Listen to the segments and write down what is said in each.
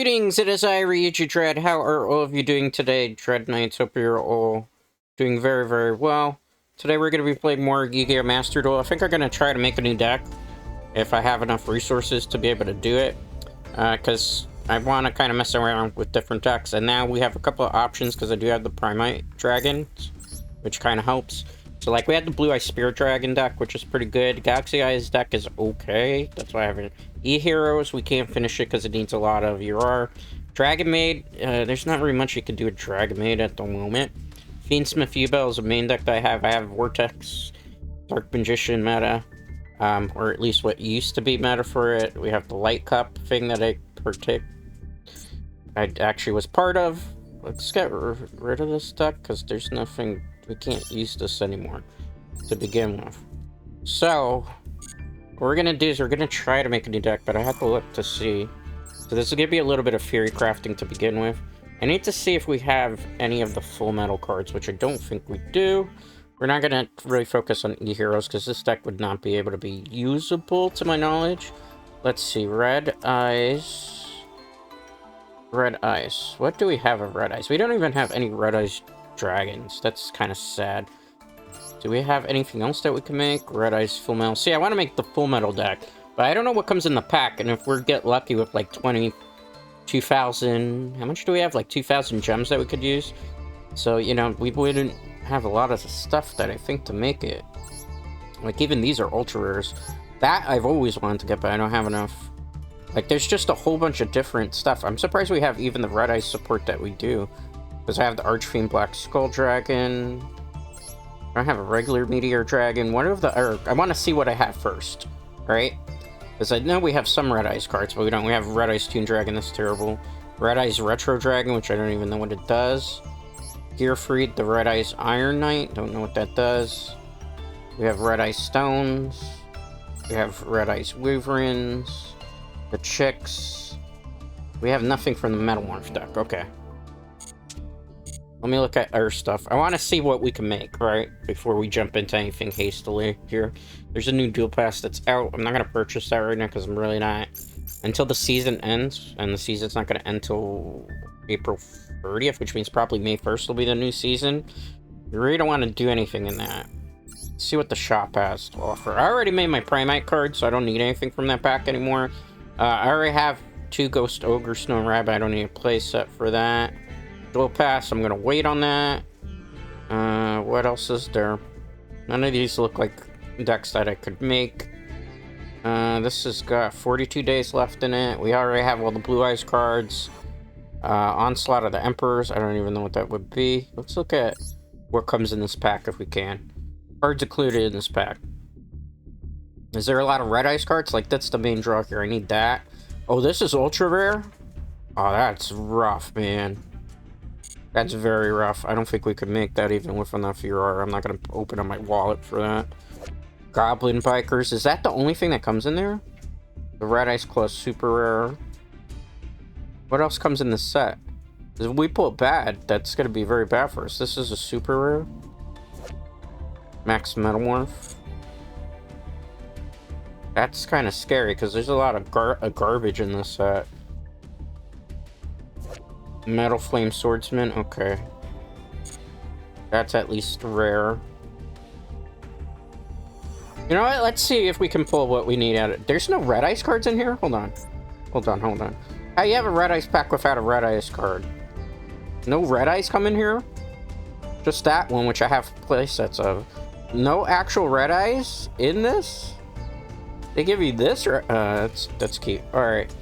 Greetings, it is I, Ryuji Dread. How are all of you doing today, Dread Knights? Hope you're all doing very, very well. Today we're going to be playing more Yugioh Master Duel. I think I'm going to try to make a new deck, if I have enough resources to be able to do it. Because I want to kind of mess around with different decks. And now we have a couple of options, because I do have the Primite Dragons, which kind of helps. So, like, we had the Blue Eye Spirit Dragon deck, which is pretty good. Galaxy Eyes deck is okay. That's why I have it. E-Heroes, we can't finish it because it needs a lot of UR. Dragon Maid, there's not very much you can do with Dragon Maid at the moment. Fiendsmith Yubel is a main deck that I have. I have Vortex, Dark Magician meta, or at least what used to be meta for it. We have the Light Cup thing that I actually was part of. Let's get rid of this deck because there's nothing. We can't use this anymore to begin with. So what we're gonna do is we're gonna try to make a new deck, but I have to look to see. So this is gonna be a little bit of Fury Crafting to begin with. I need to see if we have any of the Full Metal cards, which I don't think we do. We're not gonna really focus on E-Heroes because this deck would not be able to be usable to my knowledge. Let's see, Red Eyes. Red Eyes. What do we have of Red Eyes? We don't even have any Red Eyes Dragons. That's kind of sad. Do we have anything else that we can make? Red Eyes Full Metal. See, I want to make the Full Metal deck, but I don't know what comes in the pack, and if we get lucky with like 2,000... How much do we have? Like 2,000 gems that we could use? So, you know, we wouldn't have a lot of stuff that I think to make it. Like, even these are ultra rares. That I've always wanted to get, but I don't have enough. Like, there's just a whole bunch of different stuff. I'm surprised we have even the Red Eyes support that we do. Because I have the Archfiend Black Skull Dragon. I don't have a regular Meteor Dragon. One of the... I want to see what I have first. Right? Because I know we have some Red Eyes cards, but we don't. We have Red Eyes Toon Dragon. That's terrible. Red Eyes Retro Dragon, which I don't even know what it does. Gearfried, the Red Eyes Iron Knight. Don't know what that does. We have Red Eyes Stones. We have Red Eyes Wyverns. The Chicks. We have nothing from the Metalmorph deck. Okay. Let me look at our stuff. I want to see what we can make, right? Before we jump into anything hastily here. There's a new Duel Pass that's out. I'm not going to purchase that right now because I'm really not. Until the season ends. And the season's not going to end until April 30th, which means probably May 1st will be the new season. We really don't want to do anything in that. Let's see what the shop has to offer. I already made my Primite card, so I don't need anything from that pack anymore. I already have 2 Ghost Ogre Snow Rabbit. I don't need a play set for that. Duel Pass, I'm gonna wait on that. What else is there? None of these look like decks that I could make. This has got 42 days left in it. We already have all the Blue Eyes cards. Onslaught of the Emperors, I don't even know what that would be. Let's look at what comes in this pack if we can. Cards included in this pack. Is there a lot of Red Eyes cards? Like, that's the main draw here. I need that. Oh, this is ultra rare? Oh, that's rough, man. That's very rough. I don't think we could make that even with enough UR. I'm not going to open up my wallet for that. Goblin Bikers. Is that the only thing that comes in there? The Red Ice Claw Super Rare. What else comes in this set? If we pull it bad, that's going to be very bad for us. This is a Super Rare. Max Metalmorph. That's kind of scary because there's a lot of garbage in this set. Metal Flame Swordsman, okay. That's at least rare. You know what? Let's see if we can pull what we need out of it. There's no Red Ice cards in here? Hold on. Hold on, hold on. How you have a Red Ice pack without a Red Ice card? No Red Ice come in here? Just that one, which I have playsets of. No actual Red Ice in this? They give you this? Or, that's cute. Alright.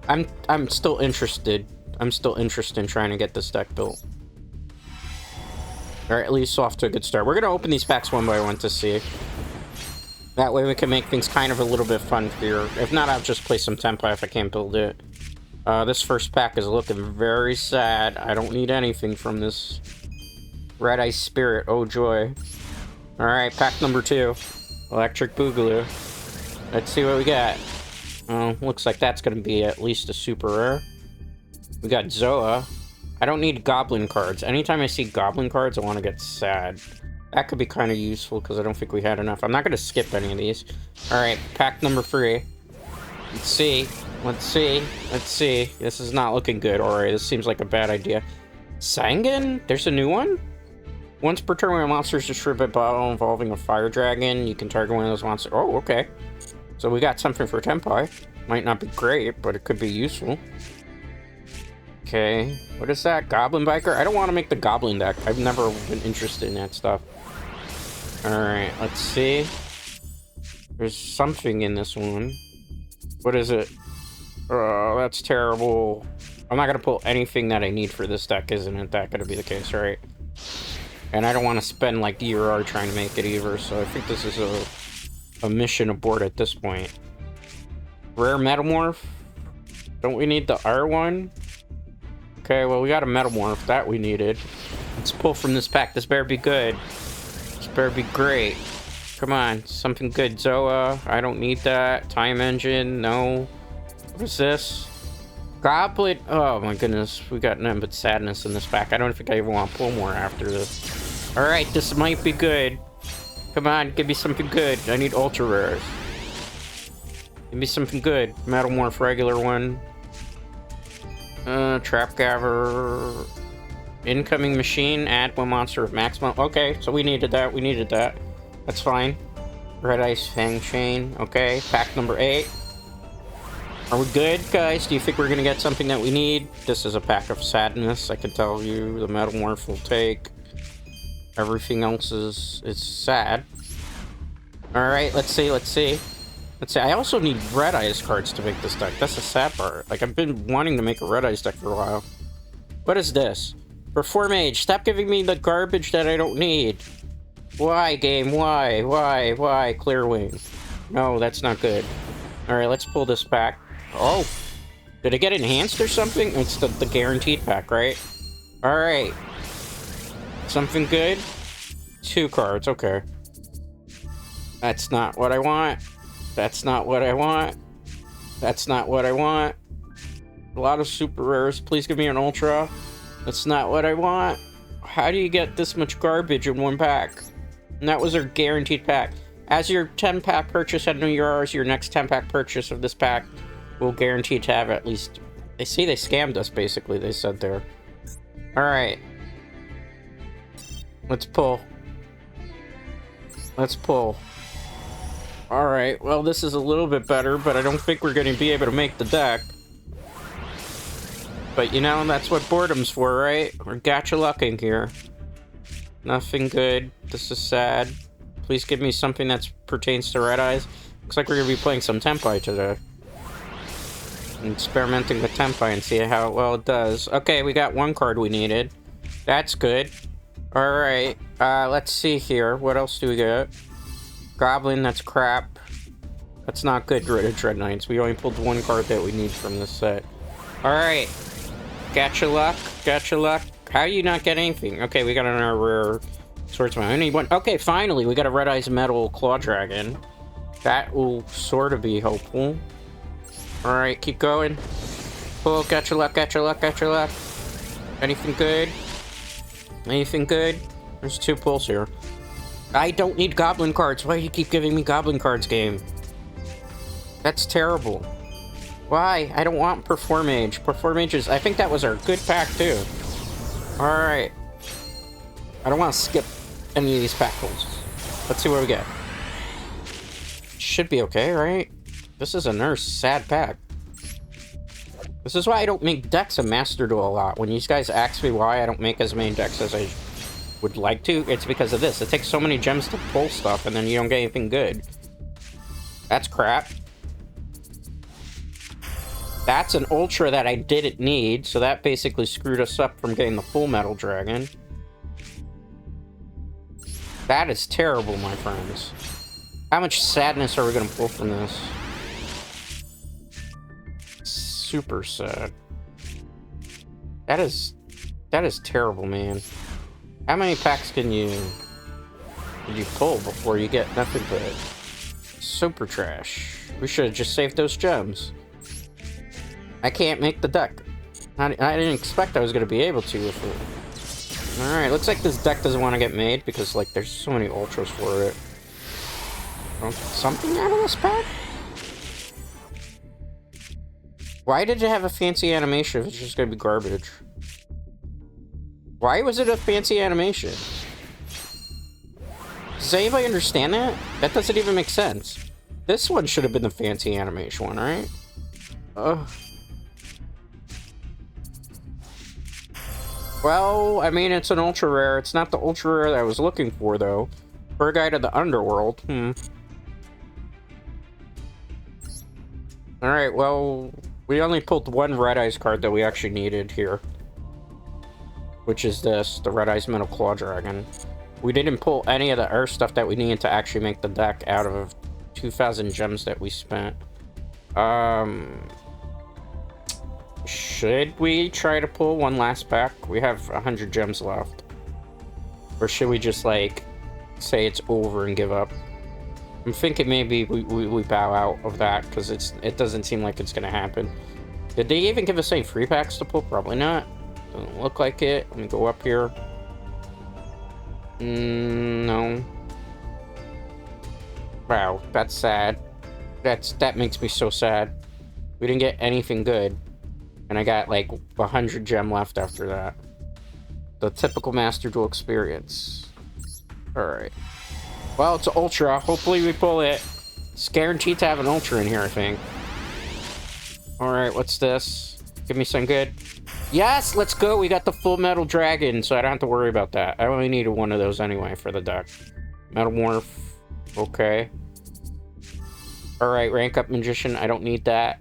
I'm still interested. I'm still interested in trying to get this deck built. Or at least off to a good start. We're going to open these packs one by one to see. That way we can make things kind of a little bit fun here. If not, I'll just play some Template if I can't build it. This first pack is looking very sad. I don't need anything from this. Red Ice Spirit. Oh, joy. Alright, pack number 2. Electric Boogaloo. Let's see what we got. Looks like that's going to be at least a super rare. We got Zoa. I don't need Goblin cards. Anytime I see Goblin cards, I want to get sad. That could be kind of useful because I don't think we had enough. I'm not going to skip any of these. Alright, pack number 3. Let's see. Let's see. Let's see. This is not looking good. Alright, this seems like a bad idea. Sangan? There's a new one? Once per turn when a monster is destroyed by battle involving a fire dragon, you can target one of those monsters. Oh, okay. So we got something for Tenpai. Might not be great, but it could be useful. Okay. What is that? Goblin Biker? I don't want to make the Goblin deck. I've never been interested in that stuff. Alright, let's see. There's something in this one. What is it? Oh, that's terrible. I'm not going to pull anything that I need for this deck, isn't it? That going to be the case, right? And I don't want to spend, like, DRR trying to make it either, so I think this is a mission abort at this point. Rare Metalmorph? Don't we need the R1? Okay, well, we got a Metalmorph. That we needed. Let's pull from this pack. This better be good. This better be great. Come on, something good. Zoa, I don't need that. Time Engine, no. What is this? Goblet. Oh my goodness, we got nothing but sadness in this pack. I don't think I even want to pull more after this. Alright, this might be good. Come on, give me something good. I need ultra rares. Give me something good. Metalmorph regular one. Trap Gaver. Incoming machine. Add one monster with maximum. Okay, so we needed that. We needed that. That's fine. Red Eyes Fang Chain. Okay, pack number 8. Are we good, guys? Do you think we're gonna get something that we need? This is a pack of sadness, I can tell you. The Metalmorph will take. Everything else is sad. Alright, let's see, let's see. Let's see, I also need Red Eyes cards to make this deck. That's the sad part. Like, I've been wanting to make a Red Eyes deck for a while. What is this? Perform Age, stop giving me the garbage that I don't need. Why, game? Why? Why? Why? Clearwing. No, that's not good. Alright, let's pull this pack. Oh! Did it get enhanced or something? It's the guaranteed pack, right? Alright. Something good? 2 cards, okay. That's not what I want. That's not what I want. That's not what I want. A lot of super rares. Please give me an ultra. That's not what I want. How do you get this much garbage in one pack? And that was our guaranteed pack. As your 10-pack purchase at New Year's, your next 10-pack purchase of this pack will guarantee to have at least... They see they scammed us, basically, they said there. Alright. Let's pull. Let's pull. Alright, well, this is a little bit better, but I don't think we're going to be able to make the deck. But, you know, that's what boredom's for, right? We're gacha-lucking here. Nothing good. This is sad. Please give me something that pertains to Red Eyes. Looks like we're going to be playing some Tenpai today. And experimenting with Tenpai and see how well it does. Okay, we got 1 card we needed. That's good. Alright, let's see here. What else do we get? Goblin, that's crap. That's not good, Dread Knights. We only pulled 1 card that we need from this set. Alright. Gacha luck. Gacha luck. How do you not get anything? Okay, we got another rare swordsman. I need 1. Okay, finally, we got a Red Eyes Metal Claw Dragon. That will sort of be hopeful. Alright, keep going. Pull, gacha luck, gacha luck, gacha luck. Anything good? Anything good? There's 2 pulls here. I don't need goblin cards. Why do you keep giving me goblin cards, game? That's terrible. Why? I don't want Perform Age. Perform Age is... I think that was our good pack, too. Alright. I don't want to skip any of these pack pulls. Let's see what we get. Should be okay, right? This is another sad pack. This is why I don't make decks of Master Duel a lot. When you guys ask me why I don't make as many decks as I would like to, it's because of this. It takes so many gems to pull stuff, and then you don't get anything good. That's crap. That's an Ultra that I didn't need, so that basically screwed us up from getting the full Metal Dragon. That is terrible, my friends. How much sadness are we going to pull from this? Super sad. That is terrible, man. How many packs can you pull before you get nothing but super trash? We should have just saved those gems. I can't make the deck. I didn't expect I was going to be able to with it. Alright, looks like this deck doesn't want to get made because, like, there's so many ultras for it. Something out of this pack? Why did it have a fancy animation if it's just gonna be garbage? Why was it a fancy animation? Does anybody understand that? That doesn't even make sense. This one should have been the fancy animation one, right? Ugh. Well, I mean, it's an ultra rare. It's not the ultra rare that I was looking for, though. For a guy to the underworld. Alright, well, we only pulled one Red Eyes card that we actually needed here. Which is this, the Red Eyes Metal Claw Dragon. We didn't pull any of the Earth stuff that we needed to actually make the deck out of 2,000 gems that we spent. Should we try to pull one last pack? We have 100 gems left. Or should we just, like, say it's over and give up? I'm thinking maybe we bow out of that, because it doesn't seem like it's going to happen. Did they even give us any free packs to pull? Probably not. Doesn't look like it. Let me go up here. No. Wow, that's sad. That makes me so sad. We didn't get anything good. And I got like 100 gem left after that. The typical Master Duel experience. Alright. Well, it's Ultra. Hopefully we pull it. It's guaranteed to have an Ultra in here, I think. Alright, what's this? Give me some good. Yes, let's go. We got the full Metal Dragon, so I don't have to worry about that. I only needed one of those anyway for the deck. Metalmorph. Okay. Alright, rank up Magician. I don't need that.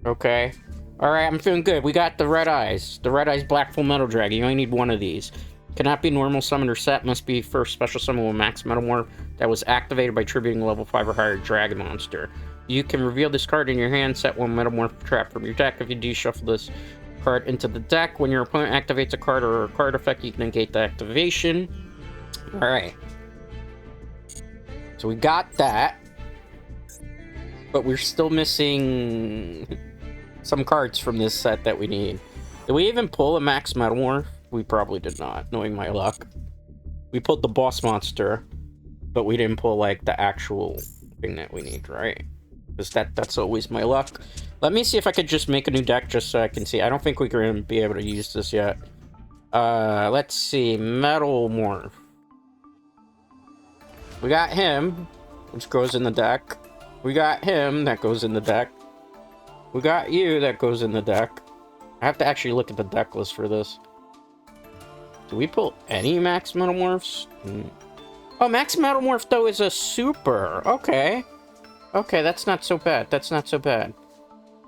Okay. Alright, I'm feeling good. We got the Red Eyes. The Red Eyes Black Full Metal Dragon. You only need one of these. Cannot be normal summoned or set. Must be first special summon with max Metalmorph that was activated by tributing a level 5 or higher dragon monster. You can reveal this card in your hand, set one Metalmorph trap from your deck. If you do, shuffle this card into the deck. When your opponent activates a card or a card effect, you can negate the activation. Alright. So we got that. But we're still missing some cards from this set that we need. Did we even pull a max Metalmorph? We probably did not, knowing my luck. We pulled the boss monster, but we didn't pull, like, the actual thing that we need, right? Because that's always my luck. Let me see if I could just make a new deck just so I can see. I don't think we're going to be able to use this yet. Let's see. Metalmorph. We got him, which goes in the deck. We got him, that goes in the deck. We got you, that goes in the deck. I have to actually look at the deck list for this. Do we pull any Max Metalmorphs? Oh, Max Metalmorph, though, is a super. Okay. Okay, that's not so bad. That's not so bad.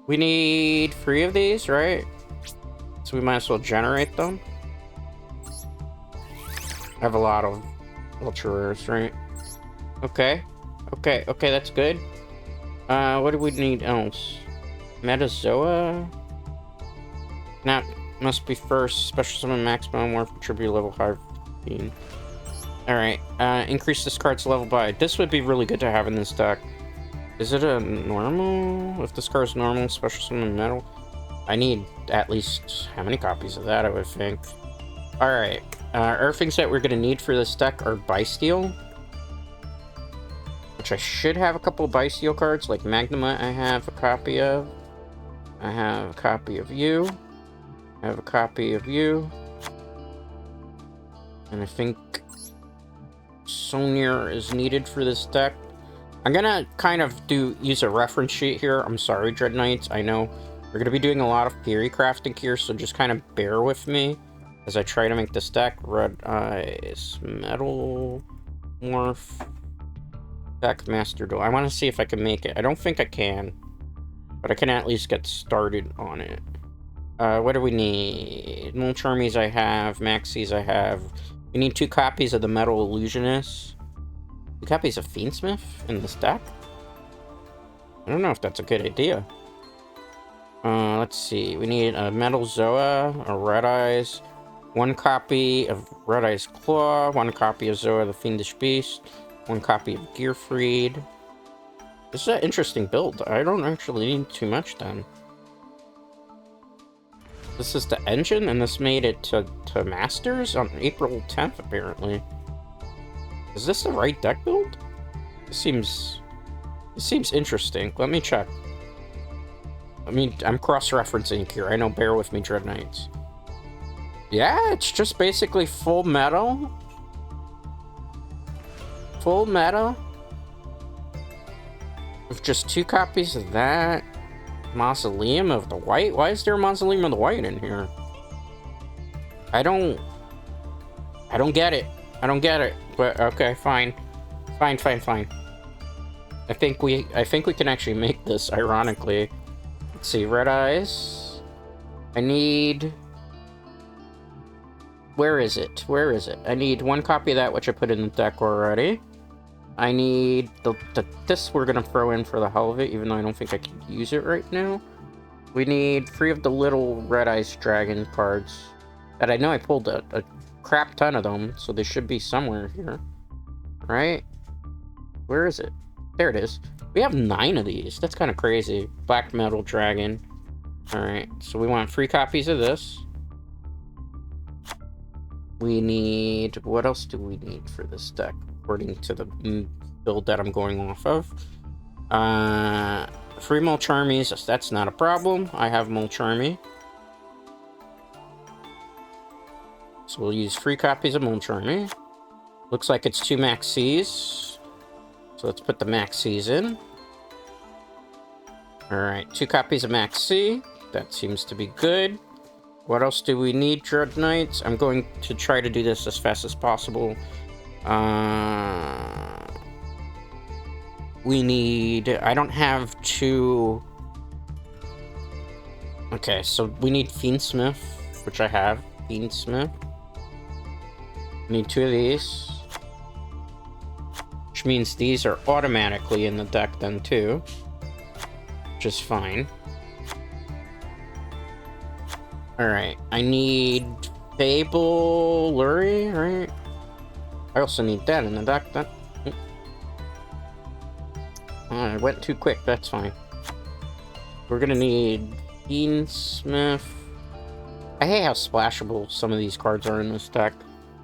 We need 3 of these, right? So we might as well generate them. I have a lot of ultra rares, right? Okay. Okay, okay, that's good. What do we need else? Metazoa? Now, must be first. Special summon max Metalmorph, tribute level 15. Alright, increase this card's level by. This would be really good to have in this deck. Is it a normal? If this card's normal, special summon metal. I need at least how many copies of that, I would think. Alright, our things that we're gonna need for this deck are Bysteel. Which I should have a couple of Bysteel cards, like Magnuma I have a copy of. I have a copy of you. I have a copy of you. And I think Sonir is needed for this deck. I'm gonna kind of use a reference sheet here. I'm sorry, Dread Knights. I know we're gonna be doing a lot of theory crafting here, so just kind of bear with me as I try to make this deck. Red Eyes Metalmorph Deck Master Duel. I want to see if I can make it. I don't think I can, but I can at least get started on it. What do we need? Mulch Armies I have. Maxis I have. We need 2 copies of the Metal Illusionist. 2 copies of Fiendsmith in this deck? I don't know if that's a good idea. Let's see. We need a Metal Zoa, a Red Eyes, 1 copy of Red Eyes Claw, 1 copy of Zoa the Fiendish Beast, 1 copy of Gearfried. This is an interesting build. I don't actually need too much then. This is the engine, and this made it to Masters on April 10th, apparently. Is this the right deck build? This seems interesting. Let me check. I mean, I'm cross-referencing here. I know, bear with me, Dread Knights. Yeah, it's just basically full metal. Full metal. With just 2 copies of that. Mausoleum of the White? Why is there a Mausoleum of the White in here? I don't get it. I don't get it. But okay, fine. Fine. I think we can actually make this, ironically. Let's see, Red Eyes. I need... Where is it? I need 1 copy of that, which I put in the deck already. I need this we're gonna throw in for the hell of it, even though I don't think I can use it right now. We need 3 of the little Red Eyes Dragon cards. That I know I pulled a crap ton of them, so they should be somewhere here. Right? Where is it? There it is. We have 9 of these. That's kind of crazy. Black Metal Dragon. Alright, so we want 3 copies of this. We need... What else do we need for this deck, according to the build that I'm going off of? 3 Molcharmies. That's not a problem. I have Molcharmy. So we'll use 3 copies of Molcharmy. Looks like it's 2 Max Cs. So let's put the Max Cs in. Alright, 2 copies of Max C. That seems to be good. What else do we need, Dread Knights? I'm going to try to do this as fast as possible. We need... I don't have 2... Okay, so we need Fiendsmith, which I have. Fiendsmith. Need 2 of these. Which means these are automatically in the deck then, too. Which is fine. Alright, I need Fable Lurie, right? I also need that in the deck. That I went too quick, that's fine. We're gonna need Fiendsmith. I hate how splashable some of these cards are in this deck.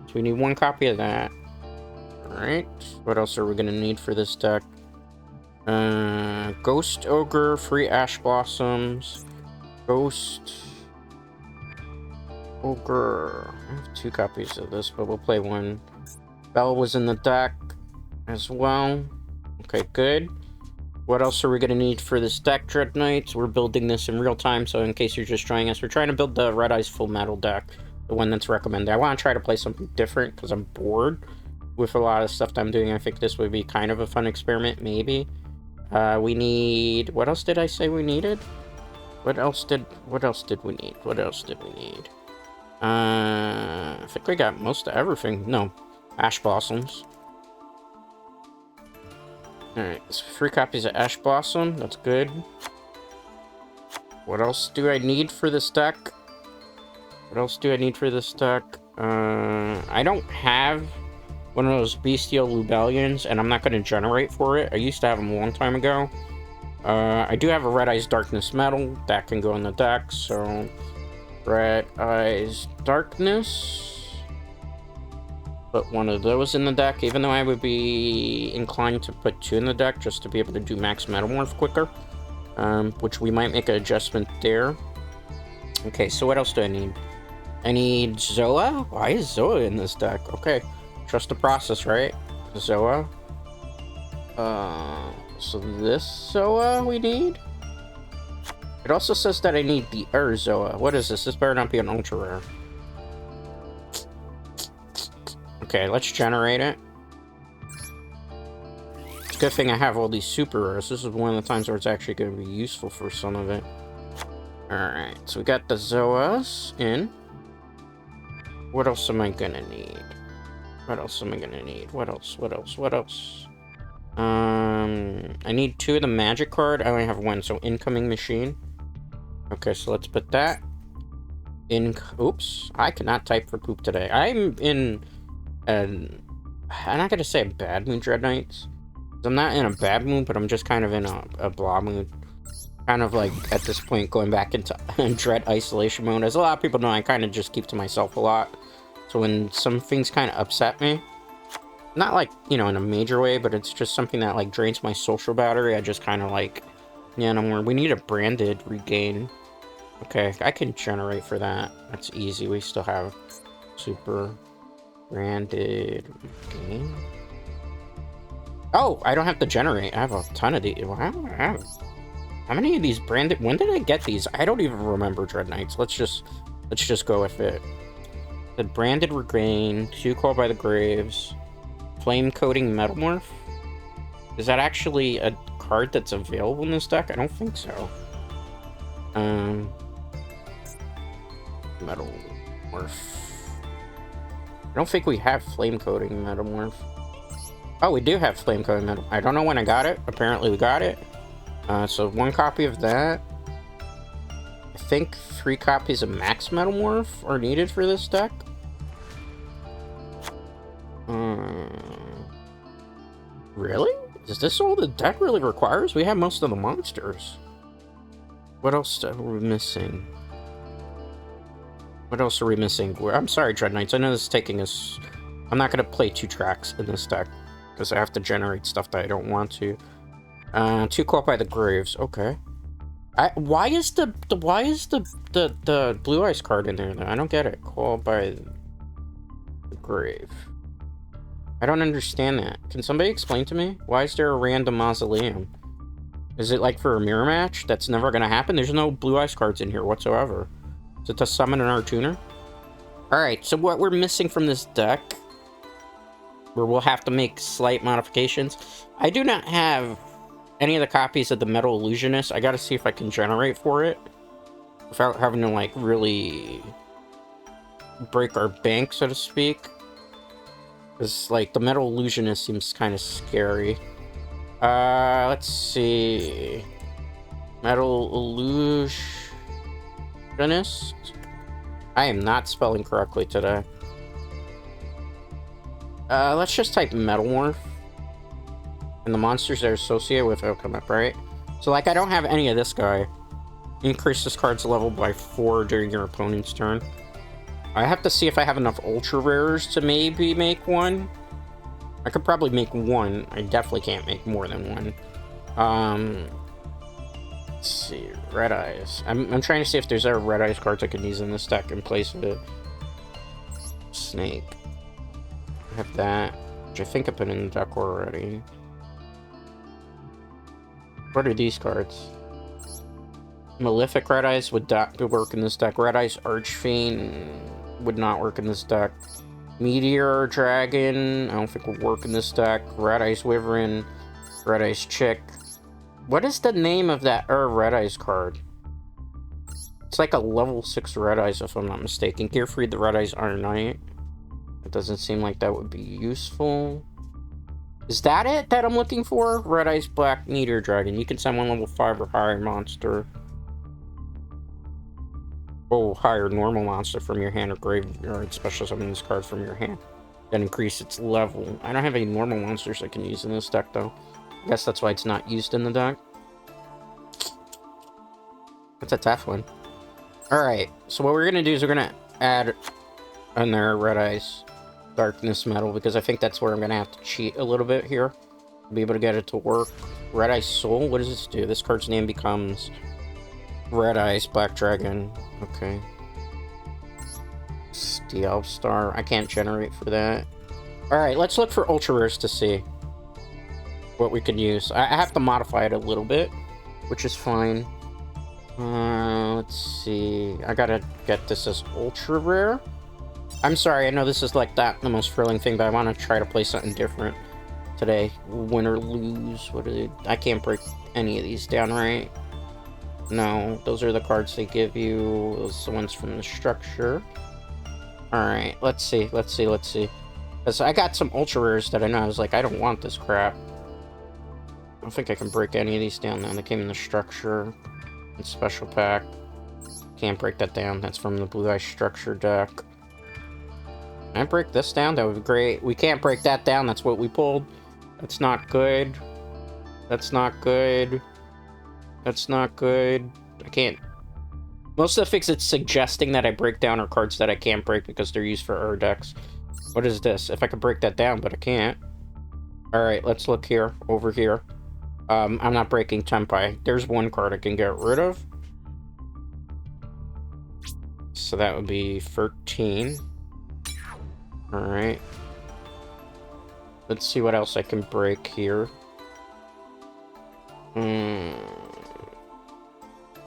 So we need 1 copy of that. Alright, what else are we gonna need for this deck? Ghost Ogre, 3 Ash Blossoms. Ghost Ogre. I have 2 copies of this, but we'll play 1. Bell was in the deck as well. Okay, good. What else are we going to need for this deck, Dread Knights? We're building this in real time, so in case you're just joining us, we're trying to build the Red Eyes Full Metal deck, the one that's recommended. I want to try to play something different because I'm bored with a lot of stuff that I'm doing. I think this would be kind of a fun experiment, maybe. We need... What else did I say we needed? What else did we need? I think we got most of everything. No, Ash Blossoms. Alright, so 3 copies of Ash Blossom. That's good. What else do I need for this deck? I don't have one of those Bestial Lubellions, and I'm not going to generate for it. I used to have them a long time ago. I do have a Red Eyes Darkness Metal. That can go in the deck, so... Red Eyes Darkness. Put 1 of those in the deck, even though I would be inclined to put 2 in the deck just to be able to do max Metamorph quicker. Which we might make an adjustment there. Okay, so what else do I need? I need Zoa? Why is Zoa in this deck? Okay, trust the process, right? Zoa. So this Zoa we need? It also says that I need the Zoa. What is this? This better not be an ultra rare. Okay, let's generate it. It's a good thing I have all these super rares. This is one of the times where it's actually going to be useful for some of it. Alright, so we got the Zoas in. What else am I going to need? What else? I need 2 of the magic card. I only have 1, so incoming machine. Okay, so let's put that in. Oops, I cannot type for poop today. I'm in I'm not gonna say a bad mood, Dread Knights. I'm not in a bad mood, but I'm just kind of in a blah mood. Kind of like, at this point, going back into Dread isolation mode. As a lot of people know, I kind of just keep to myself a lot. So when some things kind of upset me, not like, you know, in a major way, but it's just something that like drains my social battery, I just kind of like Yeah, no more. We need a branded regain. Okay, I can generate for that. That's easy. We still have super branded regain. Oh, I don't have to generate. I have a ton of these. Wow. How many of these branded? When did I get these? I don't even remember, Dread Knights. Let's just go with it. The branded regain, 2 Call by the Graves, flame coating Metalmorph. Is that actually a card that's available in this deck? I don't think so. Metalmorph. I don't think we have flame coating Metalmorph. Oh, we do have flame coating Metal. I don't know when I got it. Apparently we got it. So 1 copy of that. I think 3 copies of Max Metalmorph are needed for this deck. Really? Is this all the deck really requires? We have most of the monsters. What else are we missing? What else are we missing? I'm sorry, Dread Knights. I know this is taking us... I'm not going to play 2 tracks in this deck, because I have to generate stuff that I don't want to. 2 Call by the Graves. Okay. Why is the Blue Eyes card in there, though? I don't get it. Call by the Grave. I don't understand that. Can somebody explain to me? Why is there a random mausoleum? Is it like for a mirror match? That's never gonna happen? There's no Blue Eyes cards in here whatsoever. Is it to summon an Artuner? Alright, so what we're missing from this deck, where we'll have to make slight modifications. I do not have any of the copies of the Metal Illusionist. I gotta see if I can generate for it without having to, like, really break our bank, so to speak. Because, like, the Metal Illusionist seems kind of scary. Let's see. Metal Illusionist? I am not spelling correctly today. Let's just type Metalmorph. And the monsters that are associated with it will come up, right? So, like, I don't have any of this guy. Increase this card's level by 4 during your opponent's turn. I have to see if I have enough ultra rares to maybe make one. I could probably make one. I definitely can't make more than one. Let's see. Red Eyes. I'm trying to see if there's other Red Eyes cards I can use in this deck in place of it. Snake. I have that, which I think I put in the deck already. What are these cards? Malefic Red Eyes would work in this deck. Red Eyes Archfiend would not work in this deck. Meteor Dragon, I don't think would work in this deck. Red Eyes Wyvern, Red Eyes Chick. What is the name of that Red Eyes card? It's like a level 6 Red Eyes, if I'm not mistaken. Gearfried the Red Eyes Iron Knight. It doesn't seem like that would be useful. Is that it that I'm looking for? Red Eyes Black Meteor Dragon. You can send one level 5 or higher monster. Oh, higher normal monster from your hand or graveyard. Special summon this card from your hand. Then increase its level. I don't have any normal monsters I can use in this deck, though. I guess that's why it's not used in the deck. That's a tough one. Alright, so what we're going to do is we're going to add another Red Eyes Darkness Metal, because I think that's where I'm going to have to cheat a little bit here to be able to get it to work. Red Eyes Soul, what does this do? This card's name becomes Red Eyes Black Dragon. Okay. Steel Star. I can't generate for that. Alright, let's look for ultra rares to see what we can use. I have to modify it a little bit, which is fine. Let's see. I gotta get this as ultra rare. I'm sorry, I know this is like the most thrilling thing, but I want to try to play something different today. Win or lose. What are they? I can't break any of these down, right? No, those are the cards they give you. Those are the ones from the structure. Alright, let's see. Because I got some ultra rares that I know I was like, I don't want this crap. I don't think I can break any of these down now. They came in the structure and special pack. Can't break that down. That's from the Blue Eyes structure deck. Can I break this down? That would be great. We can't break that down. That's what we pulled. That's not good. That's not good. That's not good. I can't. Most of the things it's suggesting that I break down are cards that I can't break because they're used for decks. What is this? If I could break that down, but I can't. Alright, let's look here. Over here. I'm not breaking Tempai. There's one card I can get rid of. So that would be 13. Alright. Let's see what else I can break here.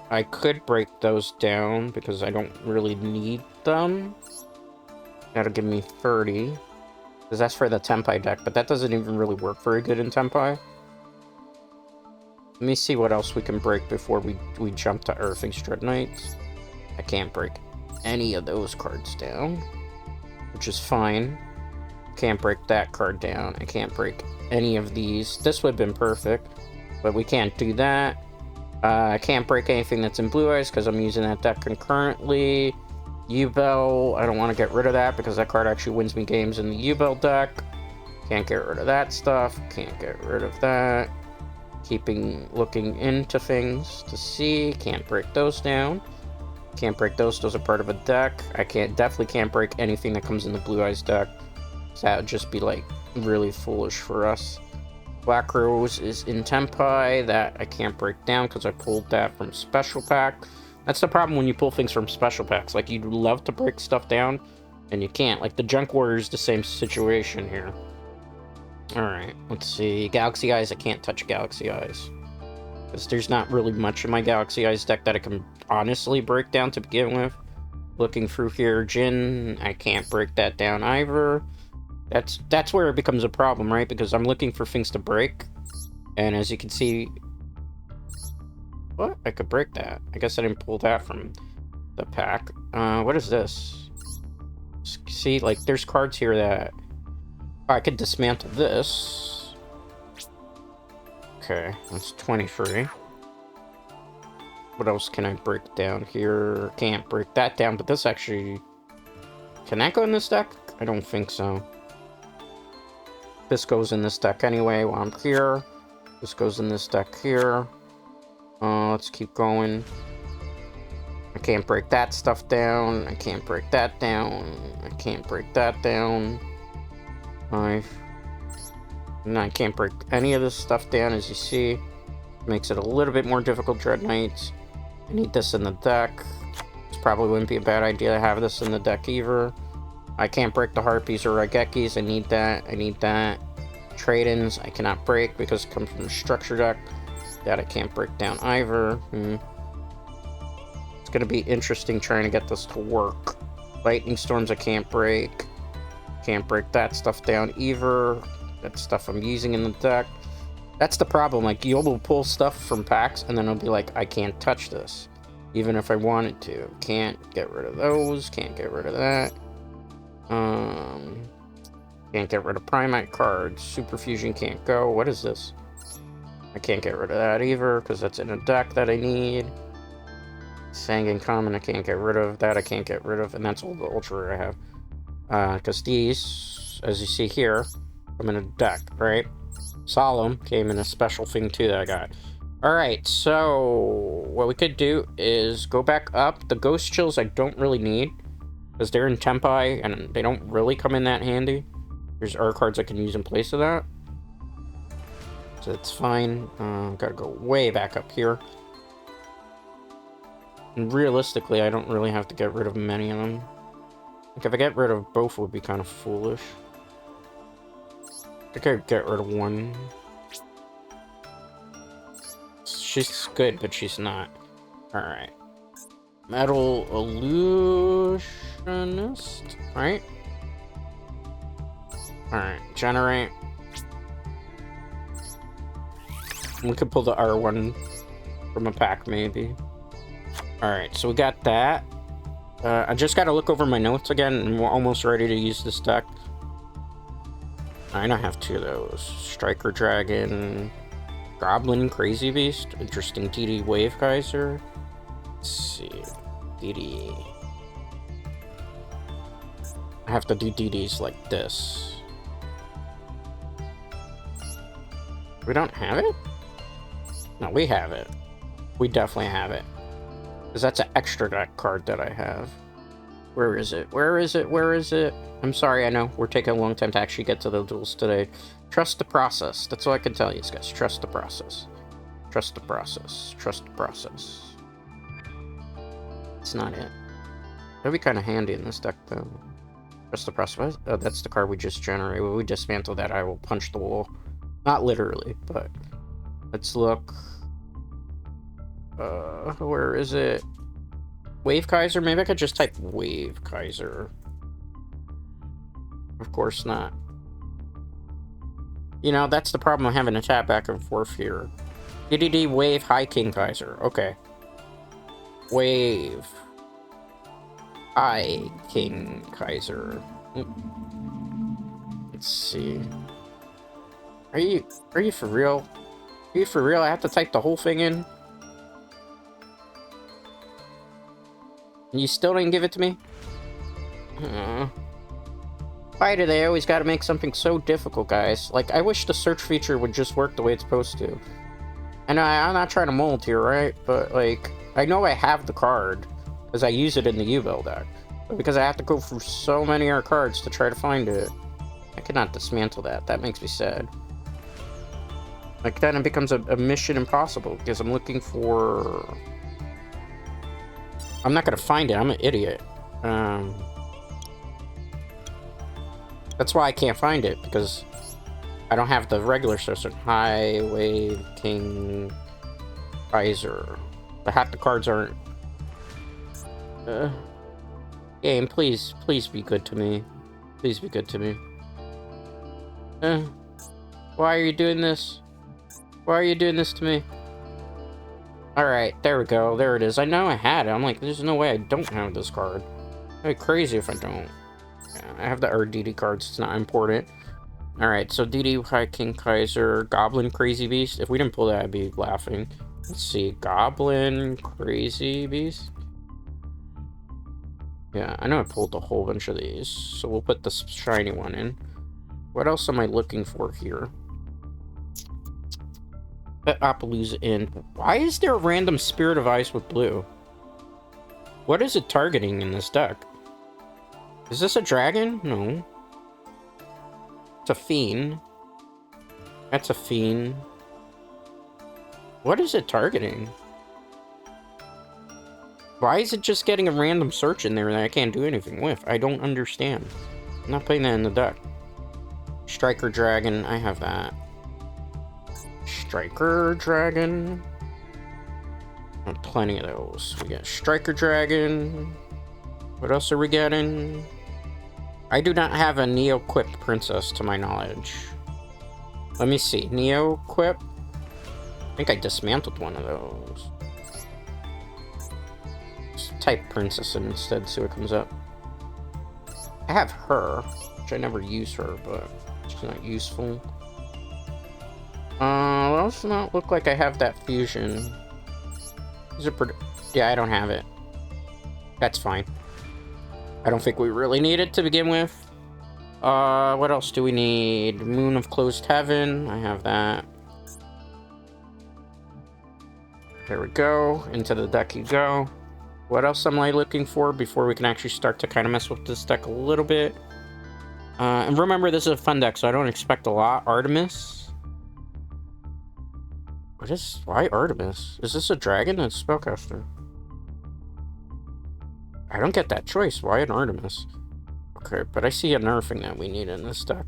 I could break those down because I don't really need them. That'll give me 30. Because that's for the Tempai deck, but that doesn't even really work very good in Tempai. Let me see what else we can break before we jump to Earthing Dreadknights. I can't break any of those cards down, which is fine. Can't break that card down. I can't break any of these. This would have been perfect, but we can't do that. I can't break anything that's in Blue Eyes because I'm using that deck concurrently. Yugioh, I don't want to get rid of that because that card actually wins me games in the Yugioh deck. Can't get rid of that stuff. Can't get rid of that. Looking into things to see. Can't break those down. Can't break those. Those are part of a deck. I definitely can't break anything that comes in the Blue Eyes deck. So that would just be like really foolish for us. Black Rose is in Tempai. That I can't break down because I pulled that from Special Pack. That's the problem when you pull things from Special Packs. Like, you'd love to break stuff down, and you can't. Like, the Junk Warrior's the same situation here. Alright, let's see. Galaxy Eyes, I can't touch Galaxy Eyes. Because there's not really much in my Galaxy Eyes deck that I can honestly break down to begin with. Looking through here, Jin, I can't break that down either. That's where it becomes a problem, right? Because I'm looking for things to break. And as you can see... What? I could break that. I guess I didn't pull that from the pack. What is this? See, like, there's cards here that... Oh, I could dismantle this. Okay, that's 23. What else can I break down here? Can't break that down, but this actually... Can that go in this deck? I don't think so. This goes in this deck anyway while I'm here. This goes in this deck here. Let's keep going. I can't break that stuff down. I can't break that down. I can't break that down. No, I can't break any of this stuff down, as you see. Makes it a little bit more difficult, Dreadknights. I need this in the deck. This probably wouldn't be a bad idea to have this in the deck either. I can't break the Harpies or Raigekis. I need that. I need that. Trade-ins I cannot break because it comes from a structure deck. That I can't break down either. It's gonna be interesting trying to get this to work. Lightning Storms I can't break. Can't break that stuff down either. That's stuff I'm using in the deck. That's the problem. Like, you'll pull stuff from packs and then it'll be like, I can't touch this. Even if I wanted to. Can't get rid of those. Can't get rid of that. Can't get rid of Primate cards. Super Fusion can't go. What is this? I can't get rid of that either, because that's in a deck that I need. Sanguine Common I can't get rid of. That I can't get rid of, and that's all the Ultra Rare I have. Because these, as you see here, come in a deck, right? Solemn came in a special thing too that I got. Alright, so what we could do is go back up. The Ghost Chills I don't really need, because they're in Tempai, and they don't really come in that handy. There's R cards I can use in place of that. So it's fine. Gotta go way back up here. And realistically, I don't really have to get rid of many of them. Like, if I get rid of both, it would be kind of foolish. I think I'd get rid of one. She's good, but she's not. Alright. Metal Illusionist, right? Alright, generate. We could pull the R1 from a pack, maybe. Alright, so we got that. I just gotta look over my notes again, and we're almost ready to use this deck. I don't have two of those. Striker Dragon, Goblin Crazy Beast, interesting DD Wave Geyser. Let's see, DD. I have to do DDs like this. We don't have it? No, we have it. We definitely have it. Because that's an extra deck card that I have. Where is it? Where is it? Where is it? I'm sorry, I know. We're taking a long time to actually get to the duels today. Trust the process. That's all I can tell you guys. Trust the process. Trust the process. Trust the process. It's not it. That'd be kind of handy in this deck, though. Trust the process. Oh, that's the card we just generated. When we dismantle that, I will punch the wall. Not literally, but... Let's look. Where is it? Wave Kaiser? Maybe I could just type Wave Kaiser. Of course not. You know, that's the problem of having to tap back and forth here. DDD Wave High King Kaiser. Okay. Wave High King Kaiser. Let's see. Are you for real? Are you for real? I have to type the whole thing in? And you still didn't give it to me? Why do they always gotta make something so difficult, guys? Like, I wish the search feature would just work the way it's supposed to. And I'm not trying to mold here, right? But, like, I know I have the card, because I use it in the Yugioh deck. But because I have to go through so many other cards to try to find it, I cannot dismantle that. That makes me sad. Like, then it becomes a mission impossible, because I'm looking for... I'm not gonna find it, I'm an idiot. That's why I can't find it, because I don't have the regular system. High, Wave, King, Kaiser. Half the cards aren't... Game, please be good to me. Please be good to me. Why are you doing this? Why are you doing this to me? Alright, there we go. There it is. I know I had it. I'm like, there's no way I don't have this card. I'd be crazy if I don't. I have the DD cards. It's not important. Alright, so DD High King Kaiser, Goblin Crazy Beast. If we didn't pull that, I'd be laughing. Let's see. Goblin Crazy Beast. Yeah, I know I pulled a whole bunch of these. So we'll put the shiny one in. What else am I looking for here? Pet Appaloosa in. Why is there a random Spirit of Ice with blue? What is it targeting in this deck? Is this a dragon? No. It's a fiend. That's a fiend. What is it targeting? Why is it just getting a random search in there that I can't do anything with? I don't understand. I'm not playing that in the deck. Striker Dragon, I have that. Striker Dragon. Plenty of those. We got Striker Dragon. What else are we getting? I do not have a Neo-equipped princess to my knowledge. Let me see. Neo-equipped? I think I dismantled one of those. Just type princess in instead, see what comes up. I have her, which I never use her, but she's not useful. Does not look like I have that fusion. Is it yeah, I don't have it. That's fine. I don't think we really need it to begin with. What else do we need? Moon of Closed Heaven. I have that. There we go. Into the deck you go. What else am I looking for before we can actually start to kind of mess with this deck a little bit? And remember, this is a fun deck, so I don't expect a lot. Artemis. Why Artemis? Is this a dragon or a spellcaster? I don't get that choice. Why an Artemis? Okay, but I see another thing that we need in this deck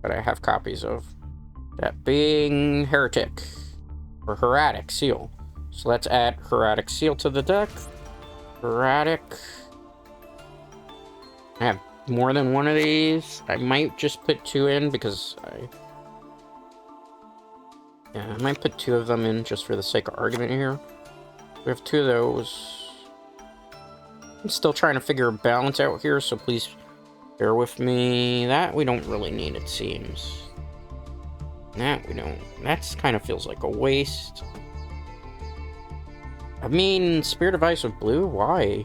that I have copies of. That being Heretic. Or Hieratic Seal. So let's add Hieratic Seal to the deck. Hieratic. I have more than one of these. I might just put two in because I might put two of them in just for the sake of argument here. We have two of those. I'm still trying to figure a balance out here, so please bear with me. That we don't really need, it seems. That we don't. That kind of feels like a waste. I mean, Spirit of Ice with blue? Why?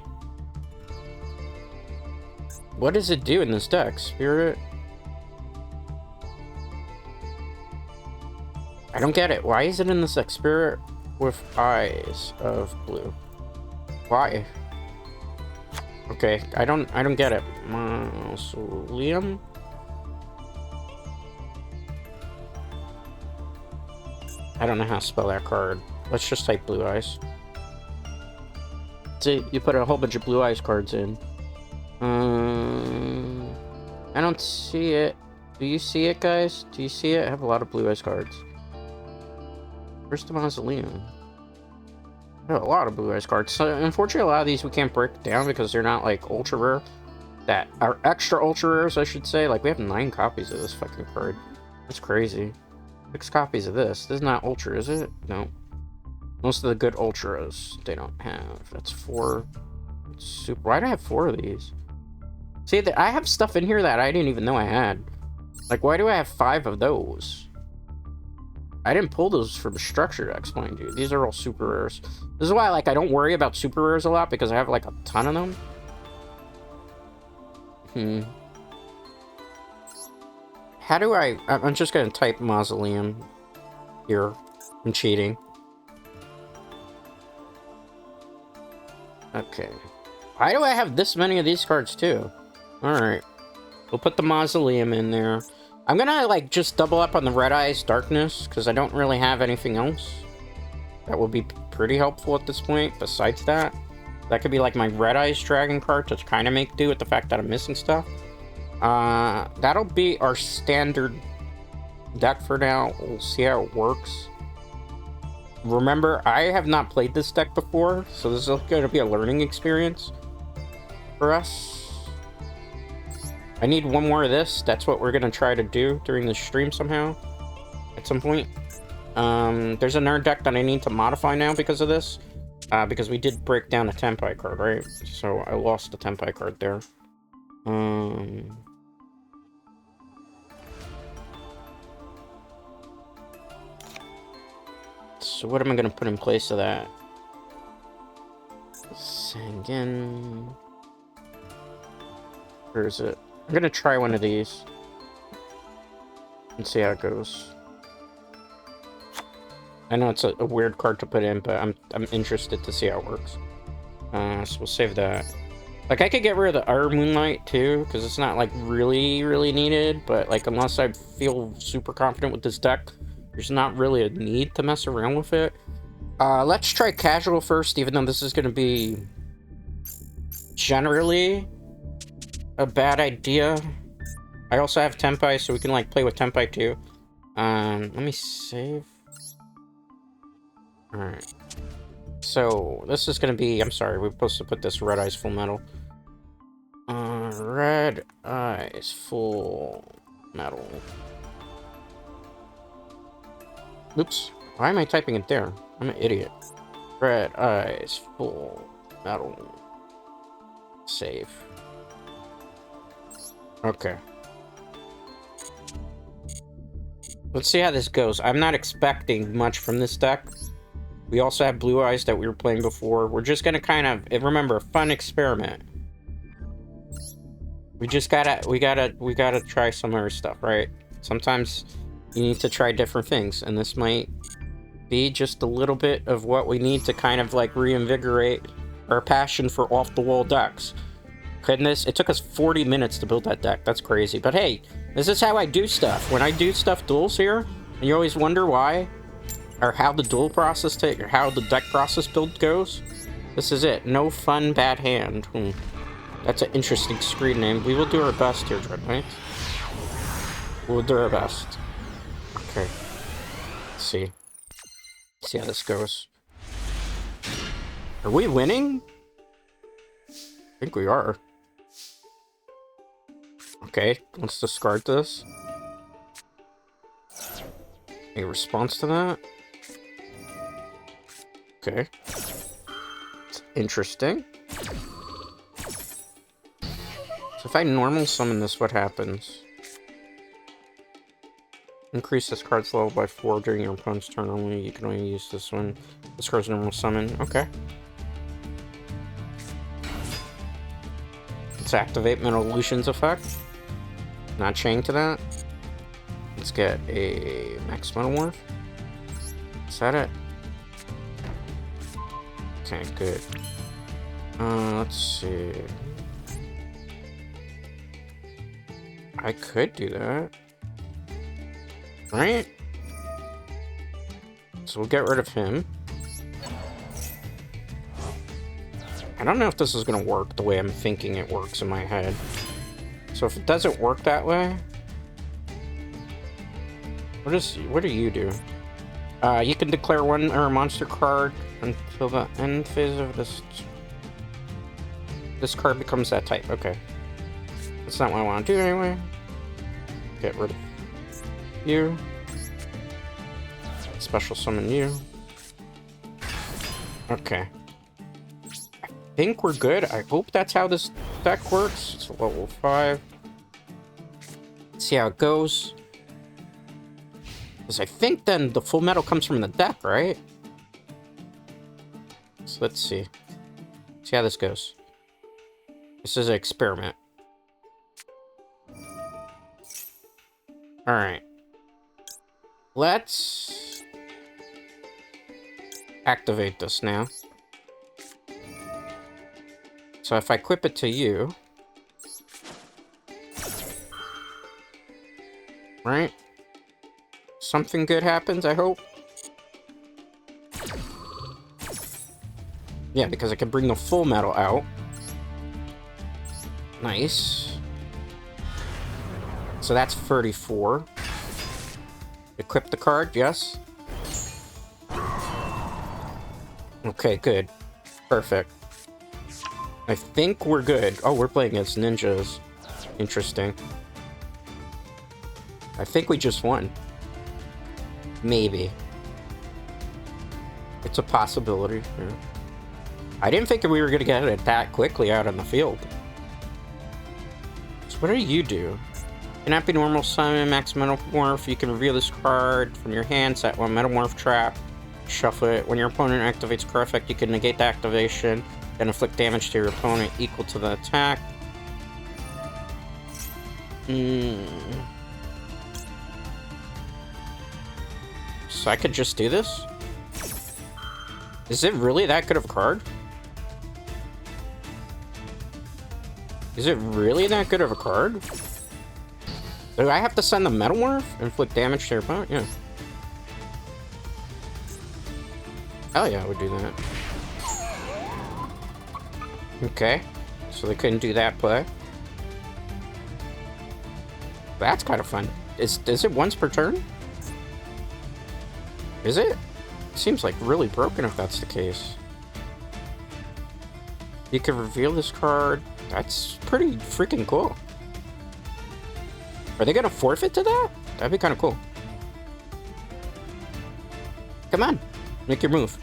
What does it do in this deck? Spirit? I don't get it. Why is it in this deck? Spirit with Eyes of blue. Why? Okay, I don't get it. Mausoleum? I don't know how to spell that card. Let's just type Blue Eyes. See, you put a whole bunch of Blue Eyes cards in. I don't see it. Do you see it, guys? Do you see it? I have a lot of Blue Eyes cards. Where's the Mausoleum? I have a lot of Blue Eyes cards. So, unfortunately, a lot of these we can't break down because they're not, like, ultra rare. That are extra ultra rares, I should say. Like, we have 9 copies of this fucking card. That's crazy. 6 copies of this. This is not ultra, is it? No. Most of the good ultras, they don't have. That's 4. Super. Why do I have 4 of these? See, I have stuff in here that I didn't even know I had. Like, why do I have 5 of those? I didn't pull those from structure decks, mind you. These are all super rares. This is why, like, I don't worry about super rares a lot, because I have, like, a ton of them. How do I'm just gonna type Mausoleum here. I'm cheating. Okay. Why do I have this many of these cards, too? Alright. We'll put the Mausoleum in there. I'm gonna, like, just double up on the Red Eyes Darkness, because I don't really have anything else. That would be pretty helpful at this point, besides that. That could be, like, my Red Eyes Dragon card to kind of make do with the fact that I'm missing stuff. That'll be our standard deck for now. We'll see how it works. Remember, I have not played this deck before, so this is going to be a learning experience for us. I need one more of this. That's what we're going to try to do during the stream somehow, at some point. There's another deck that I need to modify now because of this. Because we did break down a Tenpai card, right? So I lost the Tenpai card there. So what am I going to put in place of that? Sangan. Where is it? I'm going to try one of these. And see how it goes. I know it's a weird card to put in, but I'm interested to see how it works. So we'll save that. Like, I could get rid of the Our Moonlight, too, because it's not, like, really needed. But, like, unless I feel super confident with this deck, there's not really a need to mess around with it. Let's try Casual first, even though this is going to be generally a bad idea. I also have Tenpai, so we can, like, play with Tenpai, too. Let me save. Alright. So, this is gonna be... I'm sorry, we're supposed to put this Red Eyes Full Metal. Red Eyes Full Metal. Oops. Why am I typing it there? I'm an idiot. Red Eyes Full Metal. Save. Okay. Let's see how this goes. I'm not expecting much from this deck. We also have Blue Eyes that we were playing before. We're just gonna kind of, remember, a fun experiment. We gotta try some other stuff, right? Sometimes you need to try different things, and this might be just a little bit of what we need to kind of like reinvigorate our passion for off-the-wall decks. Goodness, it took us 40 minutes to build that deck. That's crazy. But hey, this is how I do stuff. When I do stuff duels here, and you always wonder why, or how the duel process or how the deck process build goes, this is it. No fun, bad hand. That's an interesting screen name. We will do our best here, Dread Knights. We'll do our best. Okay. Let's see. Let's see how this goes. Are we winning? I think we are. Okay, let's discard this. A response to that? Okay. It's interesting. So if I normal summon this, what happens? Increase this card's level by 4 during your opponent's turn only. You can only use this one. This card's normal summon. Okay. Let's activate Mental Illusions effect. Not chained to that. Let's get a Max Metalmorph. Is that it? Okay, good. Let's see. I could do that. Right? So we'll get rid of him. I don't know if this is gonna work the way I'm thinking it works in my head. So if it doesn't work that way, what do you do? You can declare one or a monster card until the end phase of this. This card becomes that type. Okay, that's not what I want to do anyway. Get rid of you. Special summon you. Okay. I think we're good. I hope that's how this deck works. It's a level 5. Let's see how it goes. Because I think then the full metal comes from the deck, right? So let's see. See how this goes. This is an experiment. Alright. Let's activate this now. So if I equip it to you, right? Something good happens, I hope. Yeah, because I can bring the full metal out. Nice. So that's 34. Equip the card, yes. Okay, good. Perfect. I think we're good. Oh, we're playing against ninjas. Interesting. I think we just won. Maybe. It's a possibility. Yeah. I didn't think we were going to get it that quickly out on the field. So what do you do? Cannot be normal summon, max metalmorph. You can reveal this card from your hand, set one metalmorph trap, shuffle it. When your opponent activates a card effect, you can negate the activation, then inflict damage to your opponent equal to the attack. So I could just do this? Is it really that good of a card? Is it really that good of a card? Do I have to send the metalmorph? Inflict damage to your opponent? Yeah. Hell yeah, I would do that. Okay. So they couldn't do that play. That's kind of fun. Is it once per turn? Is it? Seems like really broken if that's the case. You can reveal this card. That's pretty freaking cool. Are they gonna forfeit to that? That'd be kind of cool. Come on. Make your move.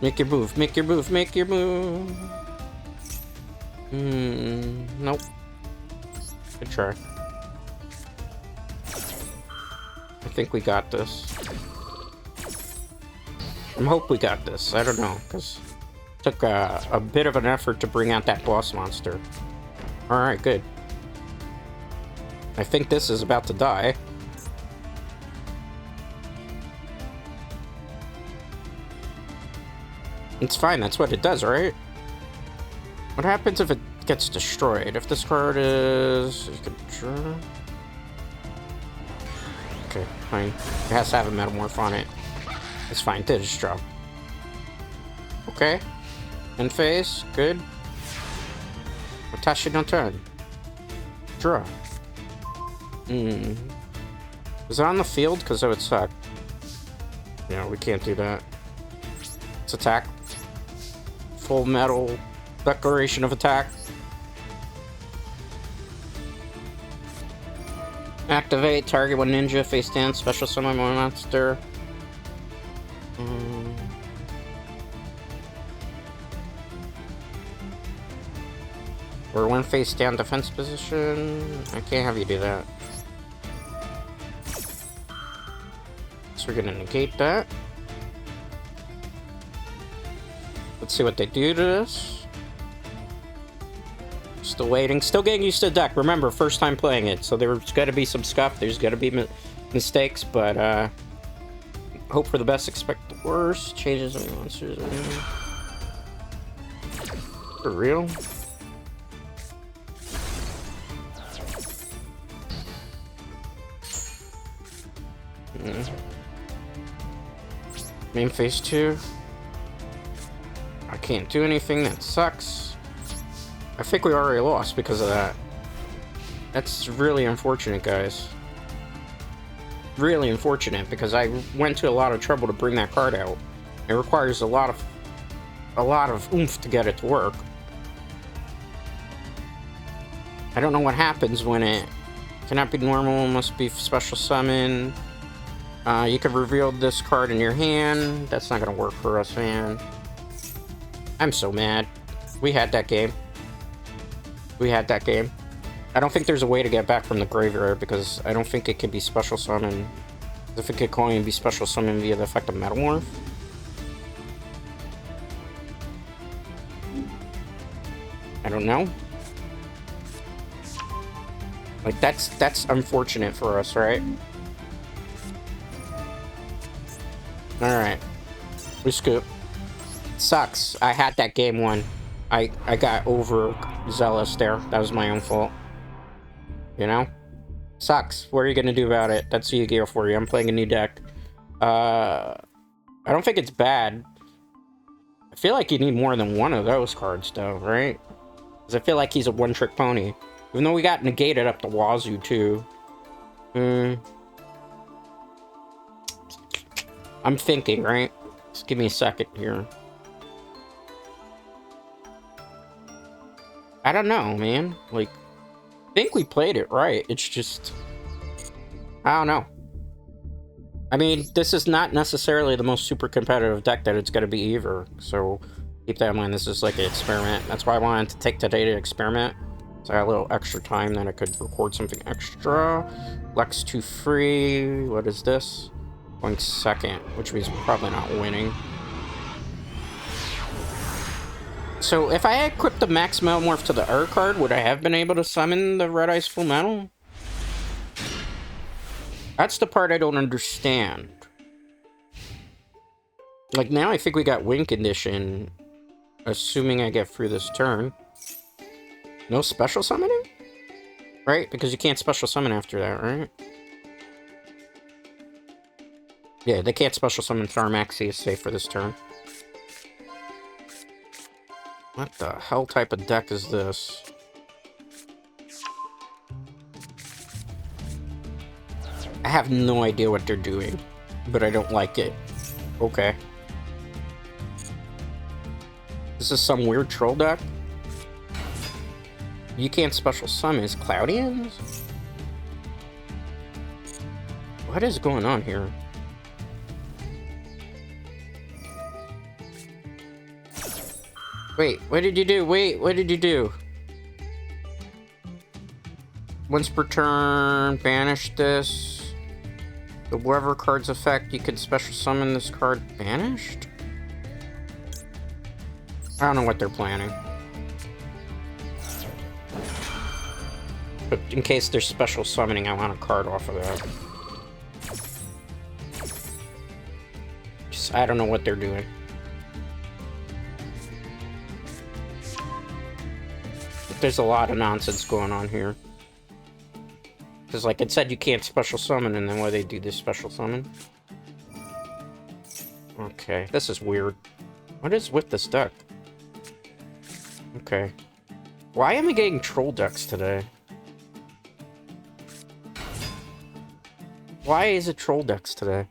Make your move. Make your move. Make your move. Nope. Good try. I think we got this. I hope we got this. I don't know, because it took a bit of an effort to bring out that boss monster. Alright, good. I think this is about to die. It's fine, that's what it does, right? What happens if it gets destroyed? If this card is... You can draw... Okay, fine. It has to have a metamorph on it. It's fine, did just draw. Okay. End phase, good. Watashi no turn. Draw. Is it on the field? Because that would suck. Yeah, we can't do that. Let's attack. Full metal declaration of attack. Activate, target one ninja, face down, special summon one monster. Or one face down defense position. I can't have you do that. So we're gonna negate that. Let's see what they do to this. Still waiting. Still getting used to the deck. Remember, first time playing it. So there's gotta be some scuff. There's gotta be mistakes, but hope for the best, expect the worst. Changes of monsters. For real? Main phase 2. I can't do anything, that sucks. I think we already lost because of that. That's really unfortunate, guys. Really unfortunate, because I went to a lot of trouble to bring that card out. It requires a lot of oomph to get it to work. I don't know what happens when it cannot be normal, must be special summon. You can reveal this card in your hand. That's not gonna work for us, man. I'm so mad. We had that game. We had that game. I don't think there's a way to get back from the graveyard, because I don't think it can be special summoned. I think it can only be special summoned via the effect of Metalmorph. I don't know. Like, that's unfortunate for us, right? Alright. We scoop. Sucks. I had that game won. I got overzealous there. That was my own fault. You know? Sucks. What are you gonna do about it? That's Yu-Gi-Oh for you. I'm playing a new deck. I don't think it's bad. I feel like you need more than one of those cards, though, right? Because I feel like he's a one-trick pony. Even though we got negated up the wazoo, too. I'm thinking, right? Just give me a second here. I don't know, man. Like, I think we played it right. It's just... I don't know. I mean, this is not necessarily the most super competitive deck that it's going to be either. So, keep that in mind. This is like an experiment. That's why I wanted to take today to experiment. So I got a little extra time that I could record something extra. Lex 2 free. What is this? Going second, which means we're probably not winning. So if I had equipped the Max Metalmorph to the R card, would I have been able to summon the Red Eyes Full Metal? That's the part I don't understand. Like, now I think we got win condition, assuming I get through this turn. No special summoning? Right? Because you can't special summon after that, right? Yeah, they can't special summon Tharmaxi is safe for this turn. What the hell type of deck is this? I have no idea what they're doing, but I don't like it. Okay. This is some weird troll deck? You can't special summon as Cloudians? What is going on here? Wait, what did you do? Wait, what did you do? Once per turn, banish this. The whatever card's effect, you could special summon this card banished? I don't know what they're planning. But in case they're special summoning, I want a card off of that. Just, I don't know what they're doing. There's a lot of nonsense going on here. Because, like it said, you can't special summon, and then why they do this special summon? Okay, this is weird. What is with this deck? Okay. Why am I getting troll decks today? Why is it troll decks today?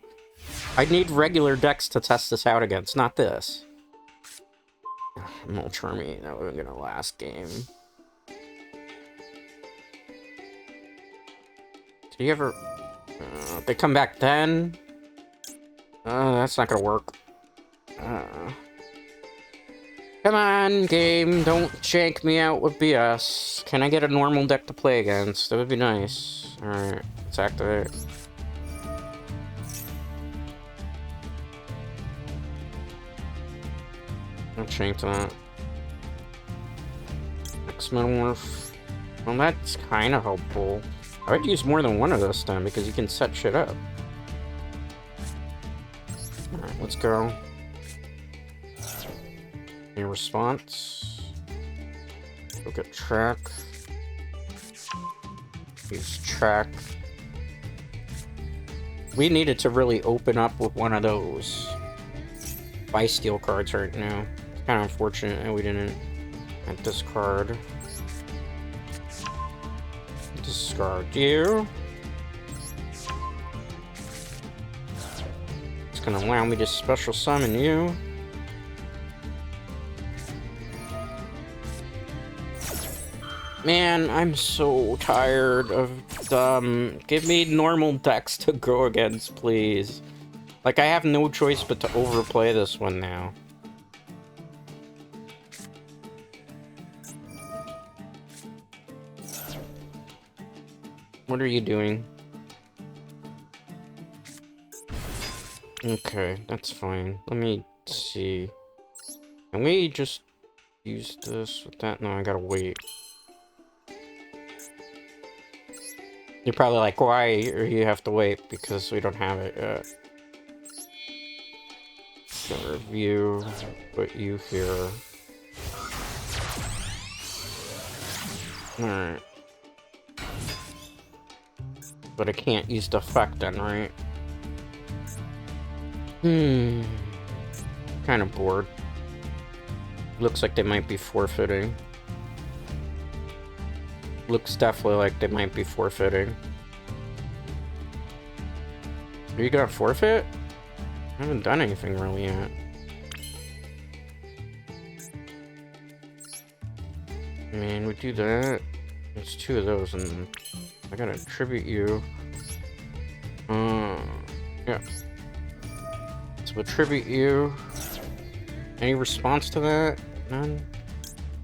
I need regular decks to test this out against, not this. Molcharmy, that wasn't gonna last game. Did you ever... they come back then? That's not gonna work. Come on, game, don't jank me out with BS. Can I get a normal deck to play against? That would be nice. Alright, let's activate. I'll change to that. Max Metalmorph. Well, that's kind of helpful. I would use more than one of this then, because you can set shit up. Alright, let's go. Any response? Look at track. Use track. We needed to really open up with one of those. buy steel cards right now. It's kind of unfortunate that we didn't get this card. Discard you. It's gonna allow me to special summon you. Man, I'm so tired of give me normal decks to go against, please. Like, I have no choice but to overplay this one now. What are you doing? Okay, that's fine. Let me see. Can we just use this with that? No, I gotta wait. You're probably like, why or you have to wait? Because we don't have it yet. Gonna review, put you here. Alright. But I can't use the effect then, right? Kind of bored. Looks like they might be forfeiting. Looks definitely like they might be forfeiting. Are you gonna forfeit? I haven't done anything really yet. I mean, we do that. There's two of those, and I gotta attribute you. Yeah. So attribute you. Any response to that? None?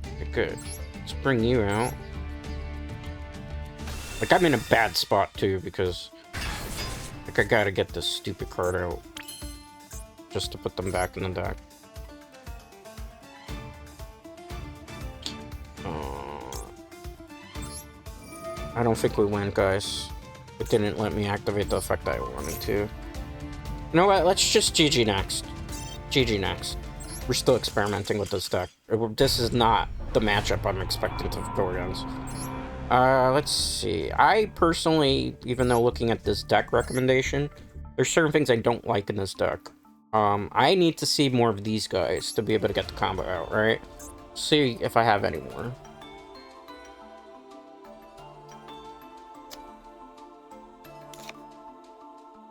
Okay, good. Let's bring you out. Like, I'm in a bad spot, too, because... like, I gotta get this stupid card out. Just to put them back in the deck. I don't think we win, guys. It didn't let me activate the effect I wanted to. You know what? Let's just GG next. GG next. We're still experimenting with this deck. This is not the matchup I'm expecting to go against. Let's see. I personally, even though looking at this deck recommendation, there's certain things I don't like in this deck. I need to see more of these guys to be able to get the combo out, right? See if I have any more.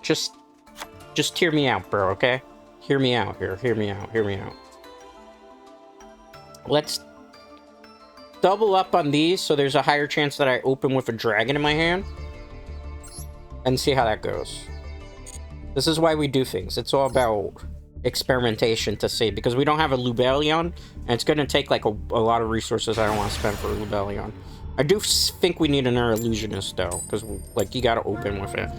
Just hear me out, bro, okay? Hear me out here. Hear me out. Hear me out. Let's double up on these so there's a higher chance that I open with a dragon in my hand. And see how that goes. This is why we do things. It's all about experimentation to see. Because we don't have a Lubellion. And it's going to take like a lot of resources I don't want to spend for a Lubellion. I do think we need another Illusionist though. Because like you got to open with it.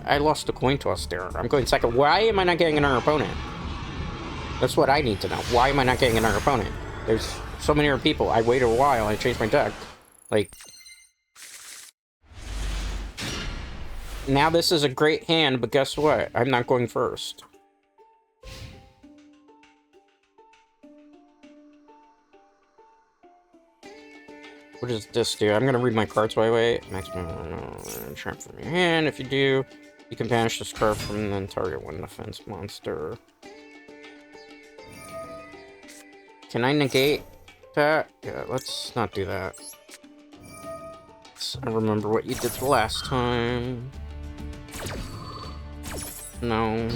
I lost the coin toss there. I'm going second. Why am I not getting another opponent? That's what I need to know. Why am I not getting another opponent? There's so many other people. I waited a while. I changed my deck. Like... now this is a great hand, but guess what? I'm not going first. What does this do? I'm gonna read my cards while I wait. Maximum trap from your hand. If you do, you can banish this card from then target one defense monster. Can I negate that? Yeah, let's not do that. I remember what you did the last time. No.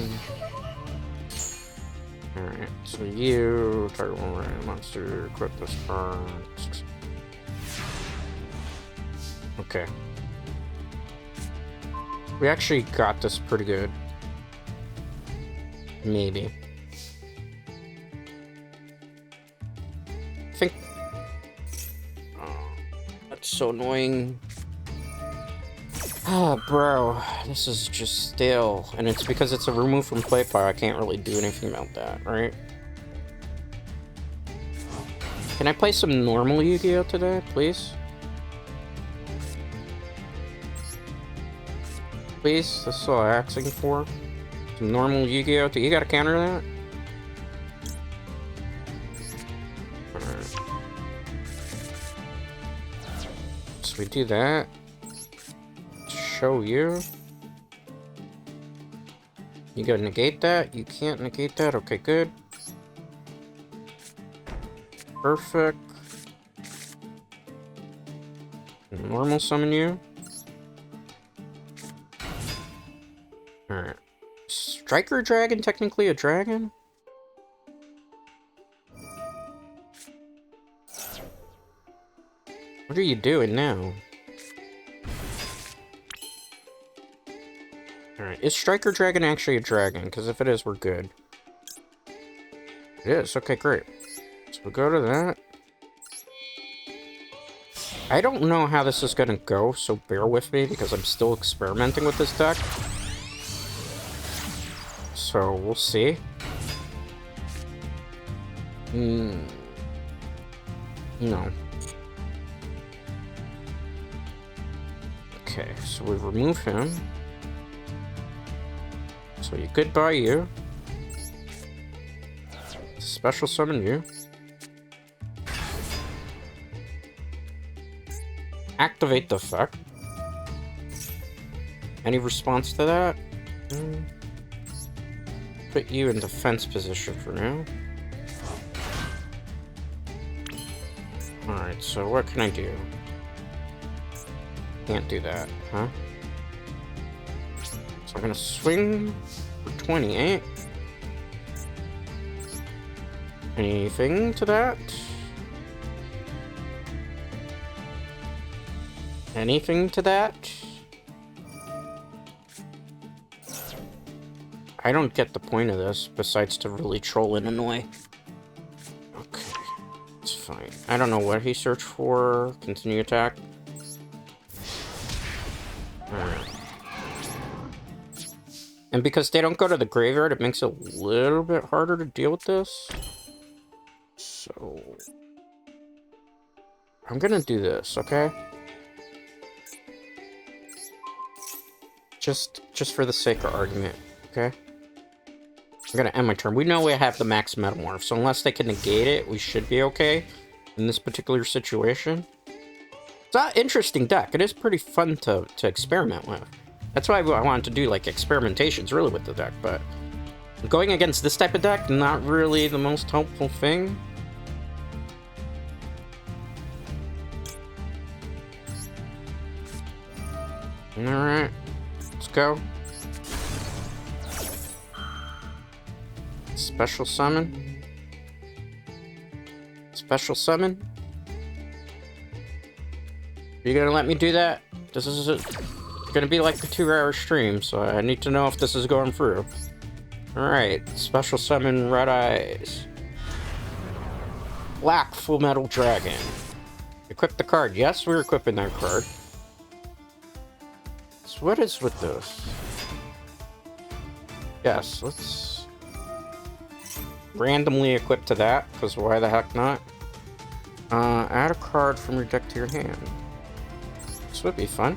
Alright, so you target one random monster, equip this card. Okay. We actually got this pretty good. Maybe. I think... oh, that's so annoying. Ah, bro. This is just stale. And it's because it's a remove from play pile. I can't really do anything about that, right? Can I play some normal Yu-Gi-Oh today, please? Please? That's all I'm asking for. Some normal Yu-Gi-Oh! You gotta counter that? Alright. So we do that. Show you. You gotta negate that. You can't negate that. Okay, good. Perfect. Normal summon you. Alright. Striker dragon, technically a dragon? What are you doing now? Alright, is Striker Dragon actually a dragon? Because if it is, we're good. It is, okay, great. So we'll go to that. I don't know how this is gonna go, so bear with me, because I'm still experimenting with this deck. So, we'll see. No. Okay, so we remove him. So you goodbye you. Special summon you. Activate the effect. Any response to that? Put you in defense position for now. Alright, so what can I do? Can't do that, huh? So I'm gonna swing for 28. Anything to that? Anything to that? I don't get the point of this, besides to really troll and annoy. Okay, it's fine. I don't know what he searched for. Continue attack. Alright. And because they don't go to the graveyard, it makes it a little bit harder to deal with this. So... I'm gonna do this, okay? Just for the sake of argument, okay? I'm gonna end my turn. We know we have the max Metamorph, so unless they can negate it, we should be okay in this particular situation. It's an interesting deck. It is pretty fun to experiment with. That's why I wanted to do, like, experimentations, really, with the deck, but... going against this type of deck, not really the most helpful thing. Alright. Let's go. Special summon. Special summon. Are you gonna let me do that? This is gonna be like a 2-hour stream, so I need to know if this is going through. Alright, special summon Red Eyes. Black Full Metal Dragon. Equip the card. Yes, we're equipping that card. So what is with this? Yes, let's randomly equip to that, because why the heck not? Add a card from your deck to your hand. This would be fun.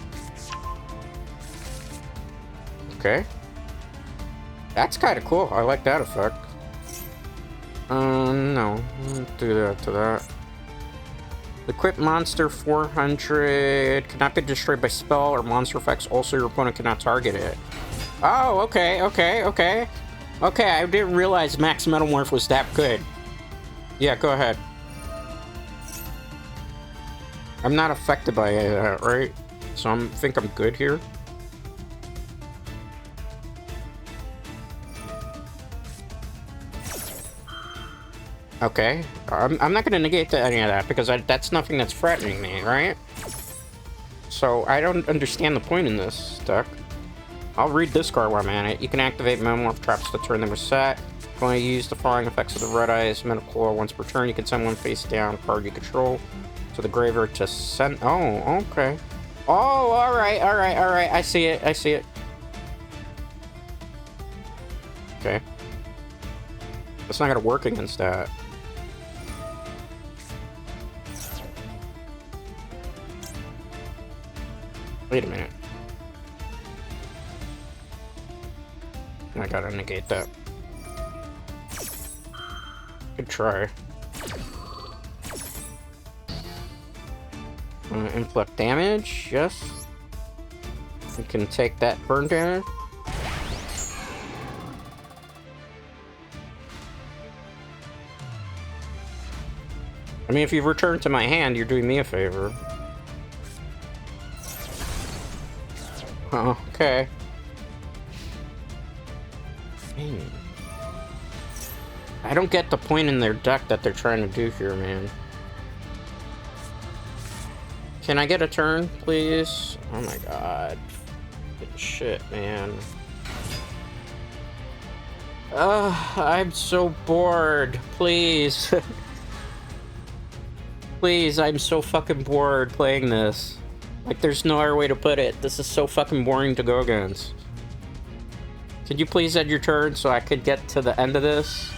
Okay. That's kind of cool. I like that effect. No. Do that to that. Equip monster 400. Cannot be destroyed by spell or monster effects. Also, your opponent cannot target it. Oh, okay. Okay, I didn't realize Max Metalmorph was that good. Yeah, go ahead. I'm not affected by that, right? So I think I'm good here. Okay, I'm not going to negate any of that, because that's nothing that's threatening me, right? So I don't understand the point in this deck. I'll read this card while I'm at it. You can activate Metamorph traps the turn they were set. You can only use the following effects of the Red Eyes Metalmorph once per turn. You can send one face down card you control to the graveyard to send... Oh, okay. Oh, alright. I see it. Okay. That's not going to work against that. Wait a minute. I gotta negate that. Good try. Inflict damage, yes. You can take that burn damage. I mean, if you return to my hand, you're doing me a favor. Oh, okay. Dang. I don't get the point in their deck that they're trying to do here, man. Can I get a turn, please? Oh my god. Good shit, man. I'm so bored. Please. Please, I'm so fucking bored playing this. Like, there's no other way to put it. This is so fucking boring to go against. Could you please end your turn so I could get to the end of this?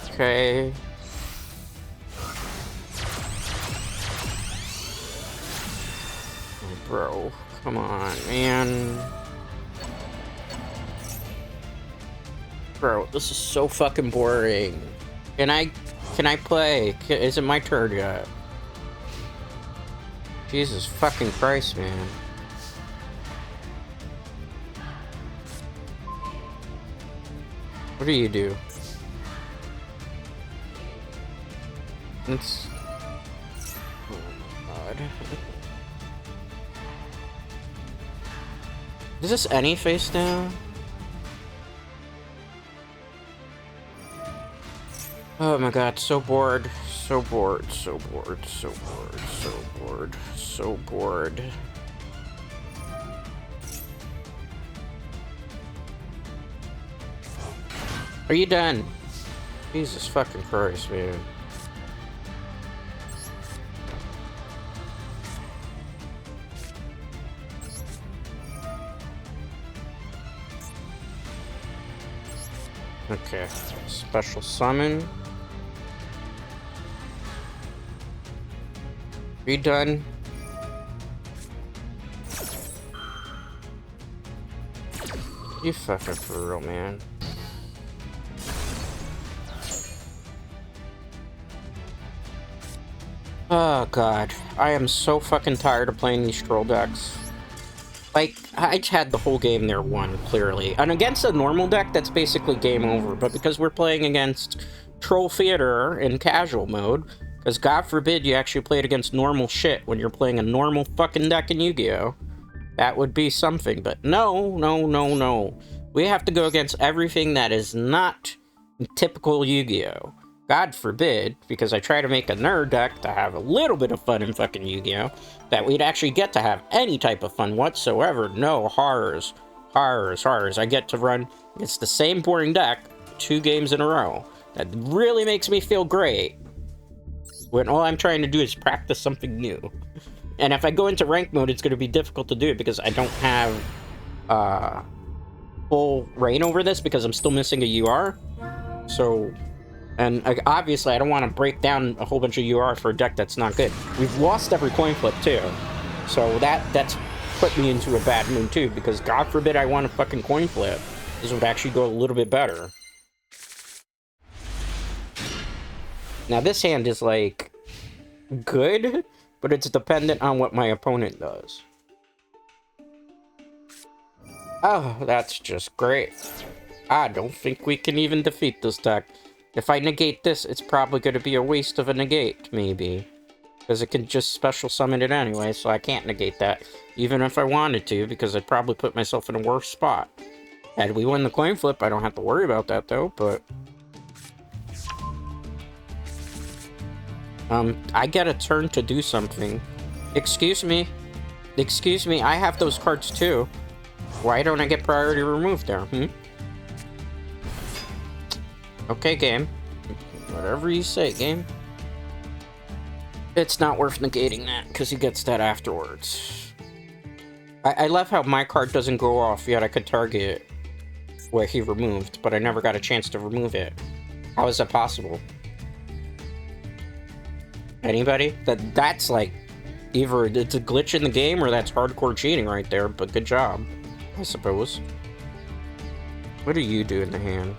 Okay. Oh, bro, come on, man. Bro, this is so fucking boring. Can I play? Is it my turn yet? Jesus fucking Christ, man. What do you do? It's... Oh my god. Is this any face now? Oh my god, so bored. So bored, so bored, so bored, so bored, so bored. Are you done? Jesus fucking Christ, man. Okay, special summon. Are you done? You fucking for real, man. Oh god, I am so fucking tired of playing these troll decks. Like, I just had the whole game there won, clearly. And against a normal deck, that's basically game over. But because we're playing against Troll Theater in casual mode, because God forbid you actually played against normal shit when you're playing a normal fucking deck in Yu-Gi-Oh! That would be something. But no, no, no, no. We have to go against everything that is not typical Yu-Gi-Oh! God forbid, because I try to make a nerd deck to have a little bit of fun in fucking Yu-Gi-Oh! That we'd actually get to have any type of fun whatsoever. No, horrors. Horrors, horrors. I get to run against the same boring deck 2 games in a row. That really makes me feel great. When all I'm trying to do is practice something new. And if I go into rank mode, it's going to be difficult to do it because I don't have full reign over this because I'm still missing a UR. So... And obviously, I don't want to break down a whole bunch of UR for a deck that's not good. We've lost every coin flip, too. So that's put me into a bad mood, too, because God forbid I want a fucking coin flip. This would actually go a little bit better. Now, this hand is, like, good, but it's dependent on what my opponent does. Oh, that's just great. I don't think we can even defeat this deck. If I negate this, it's probably going to be a waste of a negate, maybe. Because it can just special summon it anyway, so I can't negate that. Even if I wanted to, because I'd probably put myself in a worse spot. Had we won the coin flip, I don't have to worry about that, though, but... I get a turn to do something. Excuse me. Excuse me, I have those cards, too. Why don't I get priority removed there, Okay, game. Whatever you say, game. It's not worth negating that, because he gets that afterwards. I love how my card doesn't go off, yet I could target what he removed, but I never got a chance to remove it. How is that possible? Anybody? That's like, either it's a glitch in the game, or that's hardcore cheating right there, but good job, I suppose. What do you do in the hand?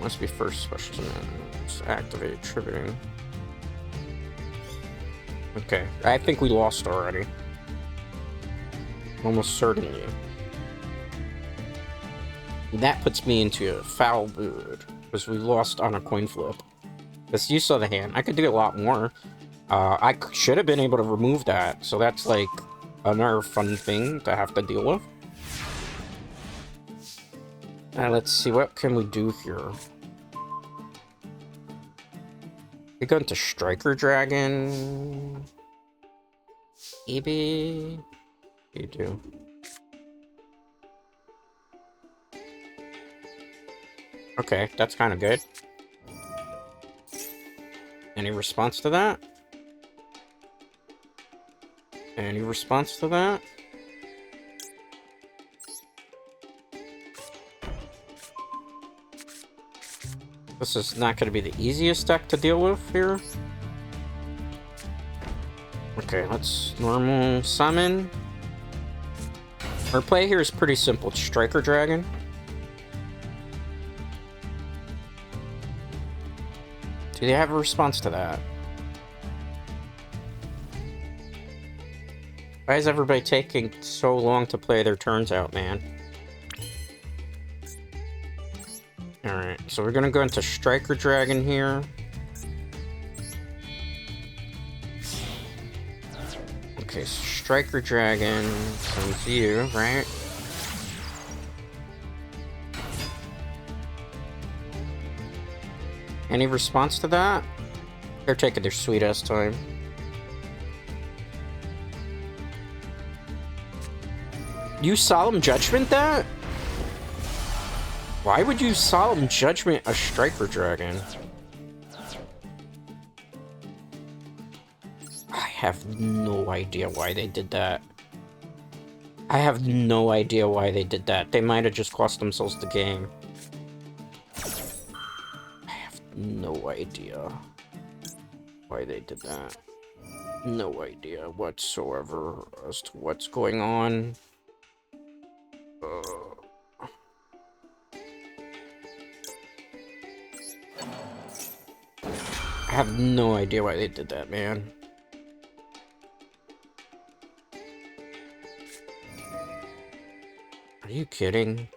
Must be first special summon. Just activate tributing. Okay, I think we lost already. Almost certainly. That puts me into a foul mood because we lost on a coin flip. Because you saw the hand. I could do a lot more. I should have been able to remove that, so that's like another fun thing to have to deal with. Let's see, what can we do here? We go into Striker Dragon. Maybe you do. Okay, that's kind of good. Any response to that? Any response to that? This is not going to be the easiest deck to deal with here. Okay, let's normal summon. Our play here is pretty simple. It's Striker Dragon. Do they have a response to that? Why is everybody taking so long to play their turns out, man? Alright, so we're gonna go into Striker Dragon here. Okay, Striker Dragon sends you, right? Any response to that? They're taking their sweet ass time. You Solemn Judgment that? Why would you Solemn Judgment a Striker Dragon? I have no idea why they did that. I have no idea why they did that. They might have just cost themselves the game. I have no idea why they did that. No idea whatsoever as to what's going on. I have no idea why they did that, man. Are you kidding?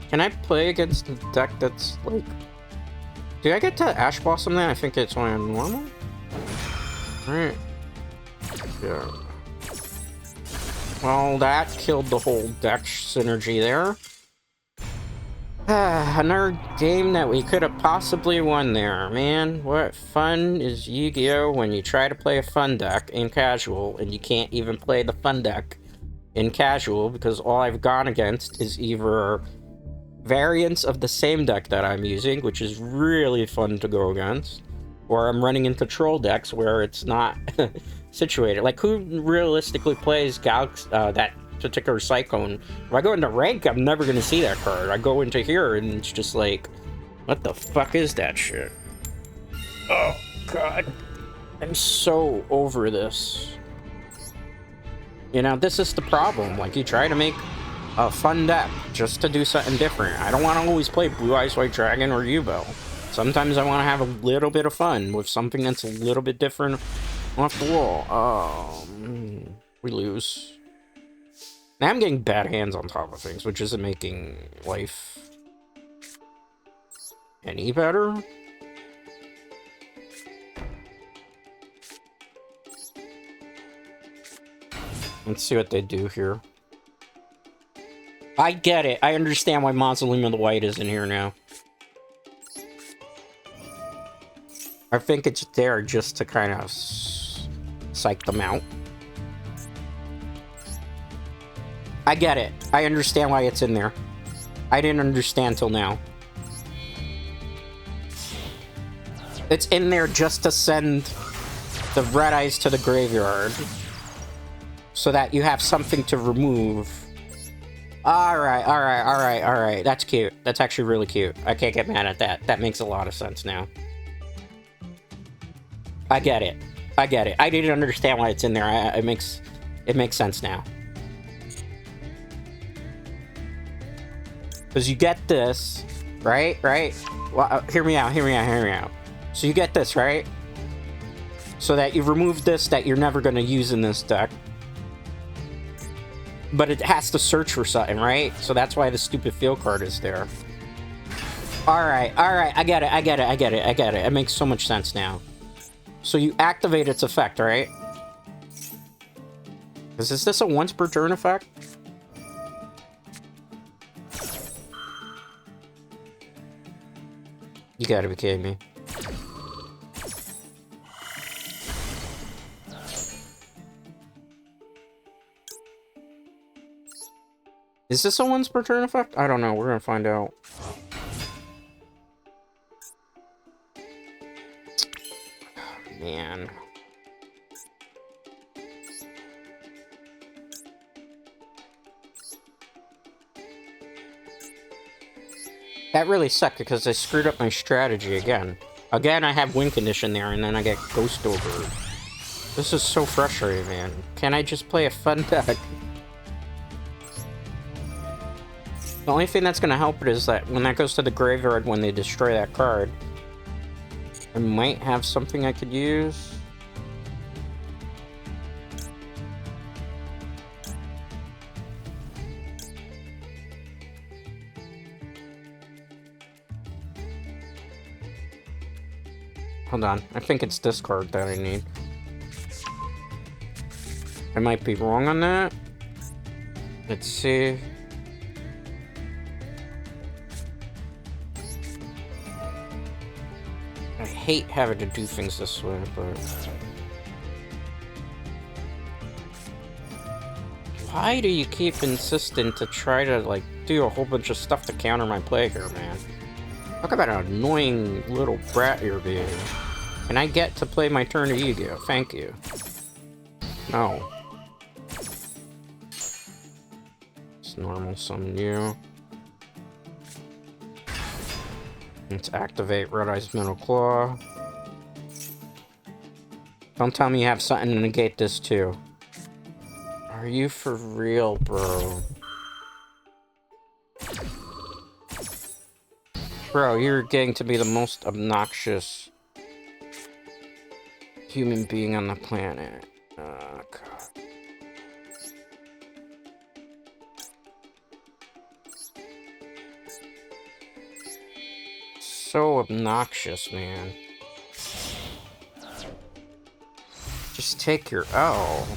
Can I play against a deck that's like... Do I get to Ash Blossom then? I think it's only on normal? Alright. Yeah. Well, that killed the whole deck synergy there. Another game that we could have possibly won there, man. What fun is Yu-Gi-Oh! When you try to play a fun deck in casual and you can't even play the fun deck in casual because all I've gone against is either variants of the same deck that I'm using, which is really fun to go against, or I'm running into troll decks where it's not situated. Like, who realistically plays that particular Cyclone? If I go into rank, I'm never gonna see that card. I go into here and it's just like, what the fuck is that shit? Oh god, I'm so over this. You know, this is the problem. Like, you try to make a fun deck just to do something different. I don't want to always play Blue Eyes White Dragon or Yugioh. Sometimes I want to have a little bit of fun with something that's a little bit different off the wall. We lose. Now I'm getting bad hands on top of things, which isn't making life any better. Let's see what they do here. I get it. I understand why Mausoleum of the White is in here now. I think it's there just to kind of psych them out. I get it. I understand why it's in there. I didn't understand till now. It's in there just to send the Red Eyes to the graveyard, so that you have something to remove. Alright. That's cute. That's actually really cute. I can't get mad at that. That makes a lot of sense now. I get it. I didn't understand why it's in there. It makes sense now. Because you get this, right? Well, hear me out. So you get this, right? So that you remove this that you're never going to use in this deck. but it has to search for something, right? So that's why the stupid field card is there. Alright, I get it. It makes so much sense now. So you activate its effect, right? Is this a once per turn effect? You gotta be kidding me. Is this a once per turn effect? I don't know. We're gonna find out. Man. That really sucked because I screwed up my strategy again. Again, I have win condition there, and then I get ghost over. This is so frustrating, man. Can I just play a fun deck? The only thing that's going to help it is that when that goes to the graveyard, when they destroy that card, I might have something I could use. Hold on, I think it's this card that I need. I might be wrong on that. Let's see. I hate having to do things this way, but... Why do you keep insisting to try to, like, do a whole bunch of stuff to counter my play here, man? Talk about an annoying little brat you're being. Can I get to play my turn to Yugioh? Thank you. No. It's normal summon you. Let's activate Red Eyes Metal Claw. Don't tell me you have something to negate this too. Are you for real, bro? Bro, you're getting to be the most obnoxious human being on the planet. Oh, God. So obnoxious, man. Just take your L.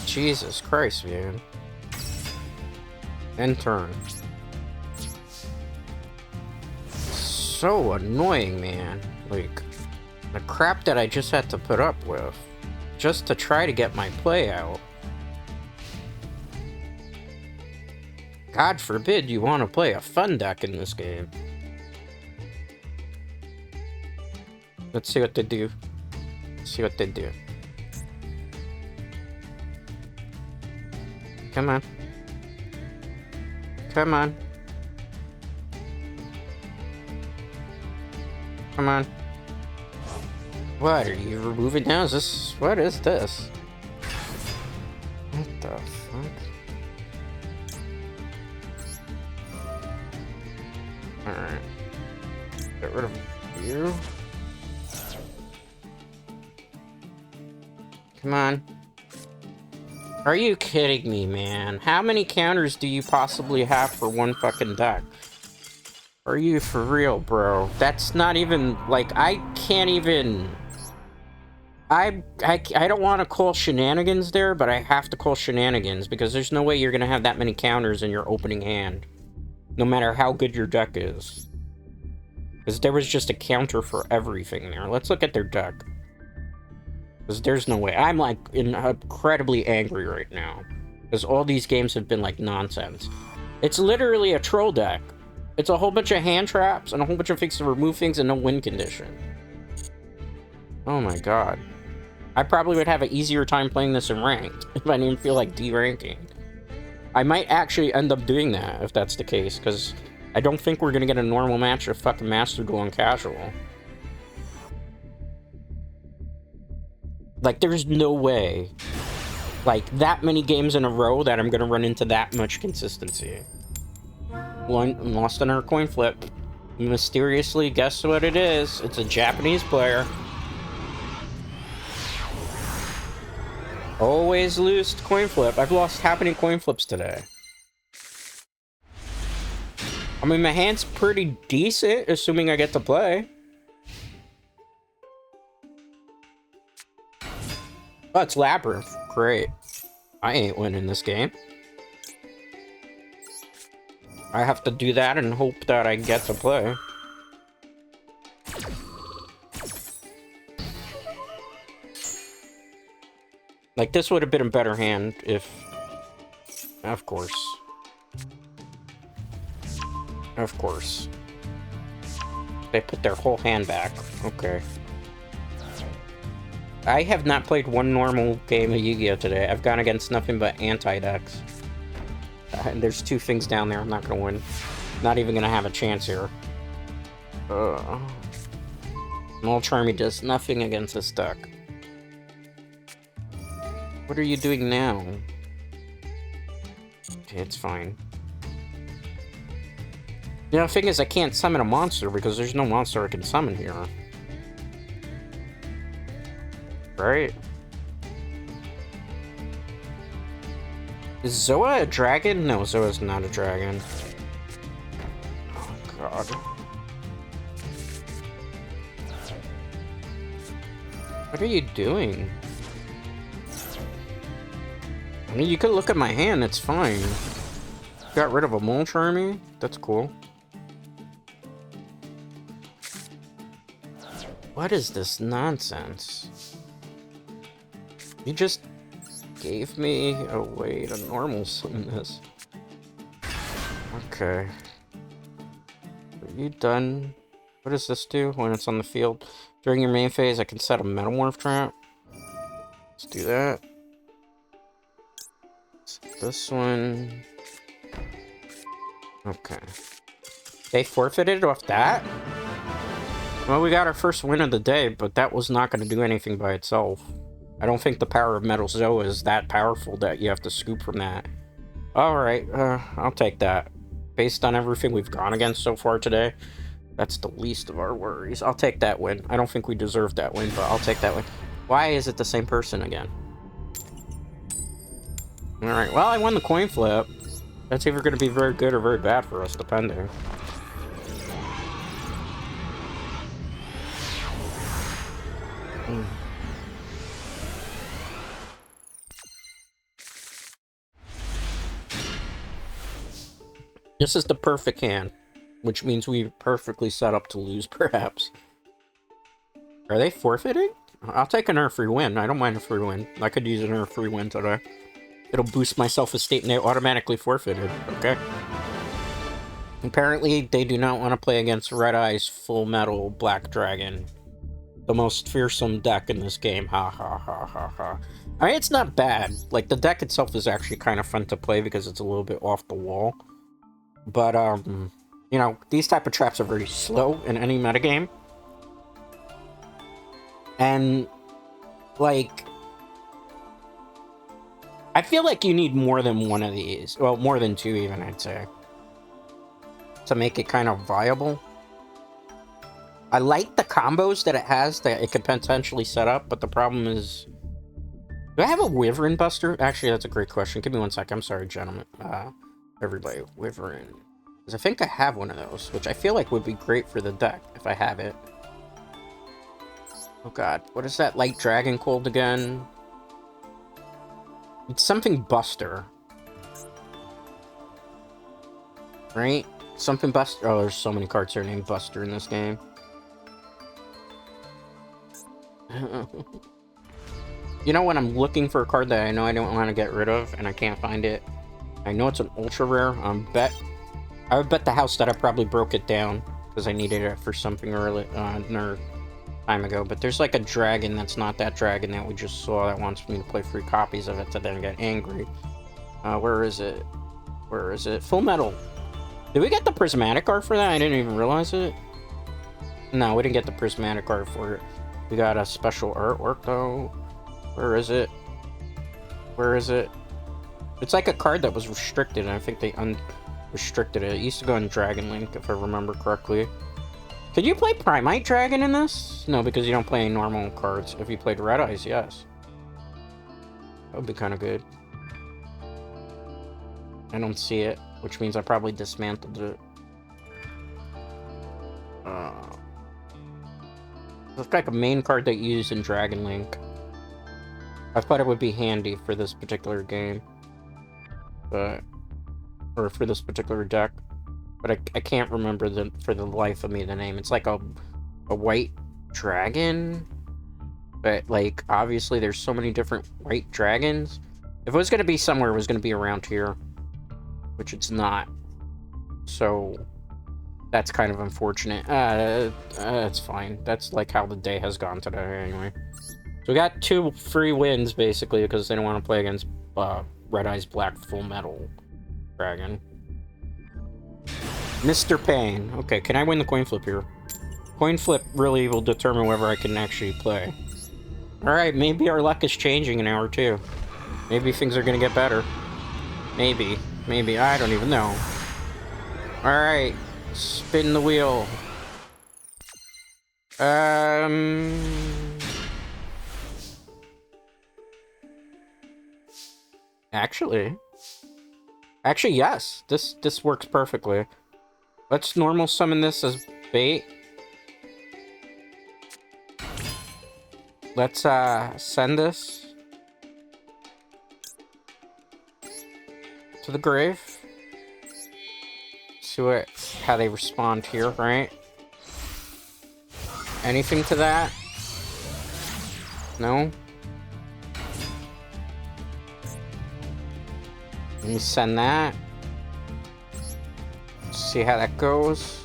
Jesus Christ, man. End turn. So annoying, man. Like, the crap that I just had to put up with just to try to get my play out. God forbid you want to play a fun deck in this game. Let's see what they do. Let's see what they do. Come on. Come on. Come on. What, are you removing now? Is this... What is this? What the fuck? Alright. Get rid of you. Come on. Are you kidding me, man? How many counters do you possibly have for one fucking deck? Are you for real, bro? That's not even... Like, I can't even... I don't want to call shenanigans there, but I have to call shenanigans because there's no way you're going to have that many counters in your opening hand. No matter how good your deck is. Because there was just a counter for everything there. Let's look at their deck. Because there's no way. I'm, like, incredibly angry right now. Because all these games have been, like, nonsense. It's literally a troll deck. It's a whole bunch of hand traps and a whole bunch of things to remove things and no win condition. Oh my god. I probably would have an easier time playing this in ranked if I didn't feel like D-ranking. I might actually end up doing that if that's the case, because I don't think we're going to get a normal match of fucking Master Duel and Casual. Like, there's no way, like, that many games in a row that I'm going to run into that much consistency. One lost on our coin flip. Mysteriously, guess what it is? It's a Japanese player. Always lose coin flip. I've lost how many coin flips today? I mean, my hand's pretty decent, assuming I get to play. Oh, it's Labyrinth. Great. I ain't winning this game. I have to do that and hope that I get to play. Like, this would have been a better hand if... Of course. Of course. They put their whole hand back. Okay. I have not played one normal game of Yu-Gi-Oh! Today. I've gone against nothing but anti-decks. And there's two things down there I'm not gonna win. Not even gonna have a chance here. Mole Charmy does nothing against this deck. What are you doing now? Okay, it's fine. You know, the thing is, I can't summon a monster because there's no monster I can summon here. Right? Is Zoa a dragon? No, Zoa's not a dragon. Oh, God. What are you doing? I mean, you could look at my hand, it's fine. Got rid of a Mole Charmy? That's cool. What is this nonsense? You just gave me a way to normal summon this. Okay. Are you done? What does this do when it's on the field? During your main phase, I can set a Metalmorph trap. Let's do that. This one. Okay. They forfeited off that? Well, we got our first win of the day, but that was not going to do anything by itself. I don't think the power of Metal Zoa is that powerful that you have to scoop from that. Alright, I'll take that. Based on everything we've gone against so far today, that's the least of our worries. I'll take that win. I don't think we deserve that win, but I'll take that win. Why is it the same person again? Alright, well, I won the coin flip. That's either going to be very good or very bad for us, depending. This is the perfect hand, which means we're perfectly set up to lose, perhaps. Are they forfeiting? I'll take an free win. I don't mind a free win. I could use an free win today. It'll boost my self-esteem, and they automatically forfeited. Okay. Apparently, they do not want to play against Red Eyes Full Metal Black Dragon. The most fearsome deck in this game. Ha ha ha ha ha. I mean, it's not bad. Like, the deck itself is actually kind of fun to play because it's a little bit off the wall. But, you know, these type of traps are very slow in any metagame. And, like, I feel like you need more than one of these. Well, more than two even, I'd say. To make it kind of viable. I like the combos that it has that it could potentially set up, but the problem is... Do I have a Wyvern Buster? Actually, that's a great question. Give me 1 sec. I'm sorry, gentlemen. Everybody, Wyvern. Because I think I have one of those, which I feel like would be great for the deck, if I have it. Oh god, what is that light dragon called again? It's something Buster. Right? Something Buster. Oh, there's so many cards that are named Buster in this game. You know when I'm looking for a card that I know I don't want to get rid of, and I can't find it? I know it's an ultra rare. I would bet the house that I probably broke it down because I needed it for something early time ago. But there's like a dragon that's not that dragon that we just saw that wants me to play free copies of it to then get angry. Where is it? Where is it? Full Metal. Did we get the prismatic card for that? I didn't even realize it. No, we didn't get the prismatic card for it. We got a special artwork though. Where is it? Where is it? It's like a card that was restricted, and I think they unrestricted it. It used to go in Dragon Link, if I remember correctly. Could you play Primite Dragon in this? No, because you don't play any normal cards. If you played Red Eyes, yes. That would be kind of good. I don't see it, which means I probably dismantled it. Looks like a main card that you use in Dragon Link. I thought it would be handy for this particular game. Or for this particular deck. But I can't remember for the life of me the name. It's like a white dragon. But, like, obviously there's so many different white dragons. If it was going to be somewhere, it was going to be around here. Which it's not. So, that's kind of unfortunate. It's fine. That's, like, how the day has gone today, anyway. So we got 2 free wins, basically, because they don't want to play against Red Eyes Black Full Metal Dragon. Mr. Pain. Okay, can I win the coin flip here? Coin flip really will determine whether I can actually play. Alright, maybe our luck is changing in hour 2. Maybe things are gonna get better. Maybe. Maybe. I don't even know. Alright. Spin the wheel. Actually, yes. This works perfectly. Let's normal summon this as bait. Let's send this to the grave. See how they respond here, right? Anything to that? No? Let me send that. See how that goes.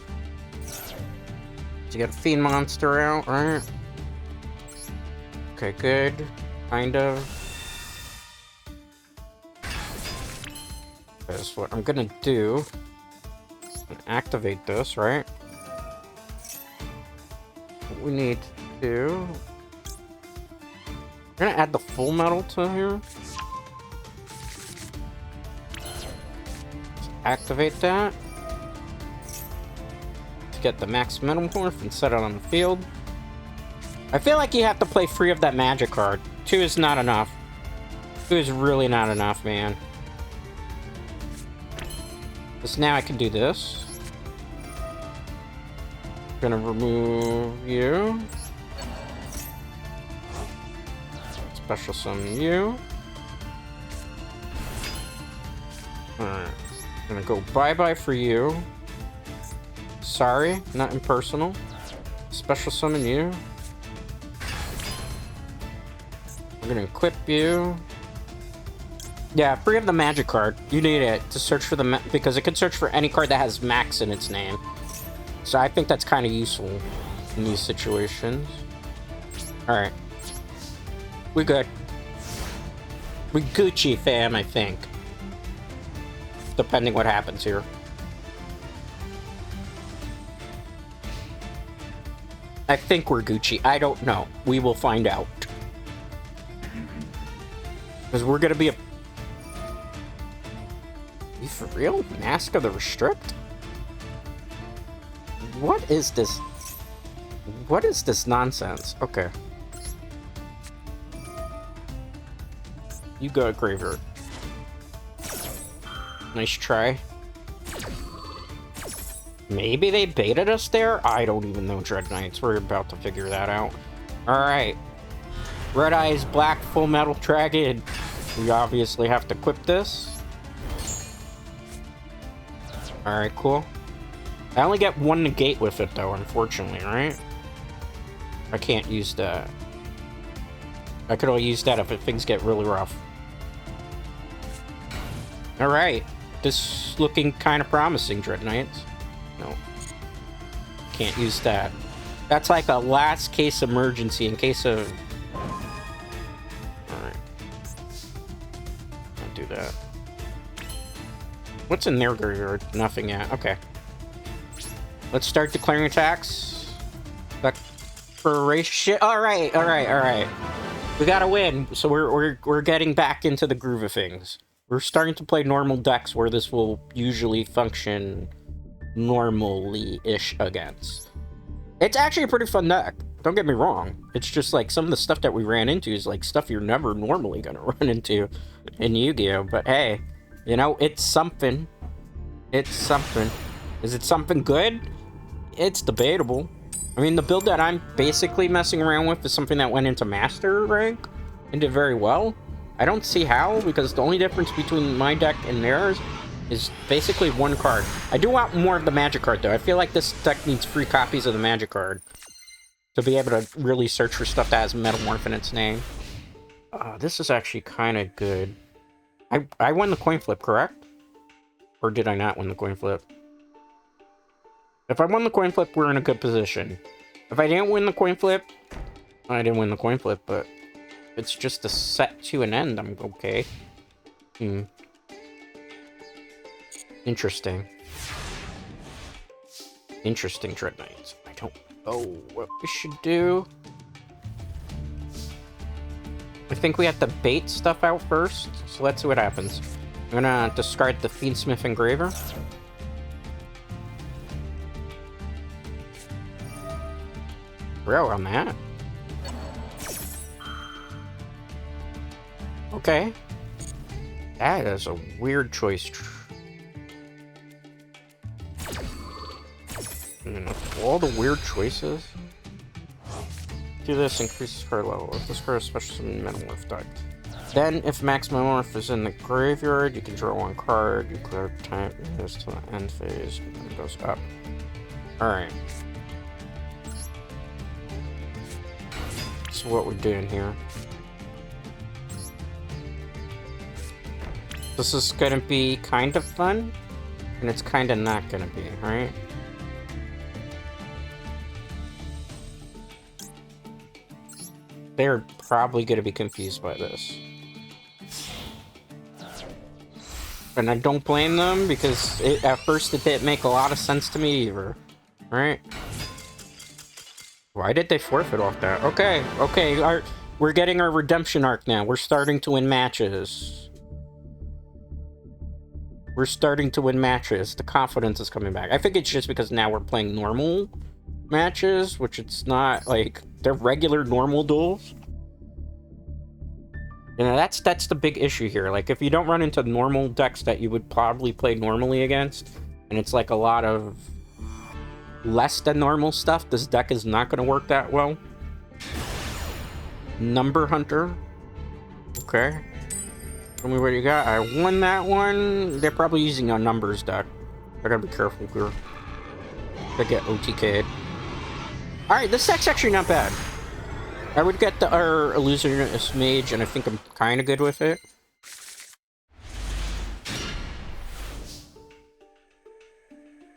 You got a Fiend Monster out, right? Okay, good. Kind of. That's what I'm gonna do. Activate this, right? What we need to do... We're gonna add the full metal to here. Activate that. To get the max Metalmorph and set it on the field. I feel like you have to play 3 of that magic card. 2 is not enough. 2 is really not enough, man. Because now I can do this. Gonna remove you. Special summon you. Alright. Gonna go bye-bye for you. Sorry, not impersonal. Special summon you. We're gonna equip you. Yeah, free of the magic card. You need it to search for the because it can search for any card that has max in its name. So I think that's kind of useful in these situations. Alright. We good. We Gucci, fam, I think. Depending what happens here. I think we're Gucci. I don't know. We will find out. Because we're gonna be a... You for real? Mask of the Restrict? What is this? What is this nonsense? Okay. You go, Graveyard. Nice try. Maybe they baited us there? I don't even know, Dread Knights. We're about to figure that out. Alright. Red Eyes Black Full Metal Dragon. We obviously have to equip this. Alright, cool. I only get 1 negate with it, though, unfortunately, right? I can't use that. I could only use that if things get really rough. Alright. This is looking kind of promising, Dread Knights. No. Can't use that. That's like a last case emergency in case of... Alright. Don't do that. What's in their graveyard? Nothing yet. Okay. Let's start declaring attacks. Declaration. Alright, alright, alright. We gotta win, so we're getting back into the groove of things. We're starting to play normal decks where this will usually function normally-ish against. It's actually a pretty fun deck. Don't get me wrong. It's just like some of the stuff that we ran into is like stuff you're never normally gonna run into in Yu-Gi-Oh! But hey, you know, it's something. It's something. Is it something good? It's debatable. I mean, the build that I'm basically messing around with is something that went into Master rank and did very well. I don't see how, because the only difference between my deck and theirs is basically one card. I do want more of the magic card, though. I feel like this deck needs free copies of the magic card to be able to really search for stuff that has Metalmorph in its name. This is actually kind of good. I won the coin flip, correct? Or did I not win the coin flip? If I won the coin flip, we're in a good position. If I didn't win the coin flip, I didn't win the coin flip, but it's just a set to an end. I'm okay. Interesting. Interesting, Dread Knights. I don't know what we should do. I think we have to bait stuff out first, so let's see what happens. I'm gonna discard the Fiendsmith Engraver. Bro, on that. Okay. That is a weird choice. All the weird choices. Do this, increases card level. If this card is special summon Metalmorph Deck. Then, if Max Metalmorph is in the graveyard, you can draw one card. You clear time this to the end phase, and it goes up. Alright. So what we're doing here. This is gonna be kind of fun, and it's kind of not gonna be, right? They're probably gonna be confused by this. And I don't blame them, because at first it didn't make a lot of sense to me either. Right? Why did they forfeit off that? Okay, okay, we're getting our redemption arc now. We're starting to win matches. We're starting to win matches. The confidence is coming back. I think it's just because now we're playing normal matches, which it's not like they're regular normal duels. You know, that's the big issue here. Like, if you don't run into normal decks that you would probably play normally against, and it's like a lot of less than normal stuff, this deck is not going to work that well. Number Hunter. Okay. Tell me what you got. I won that one. They're probably using a numbers deck. I gotta be careful here. They get OTK'd. Alright, this deck's actually not bad. I would get our Illusionist Mage, and I think I'm kind of good with it.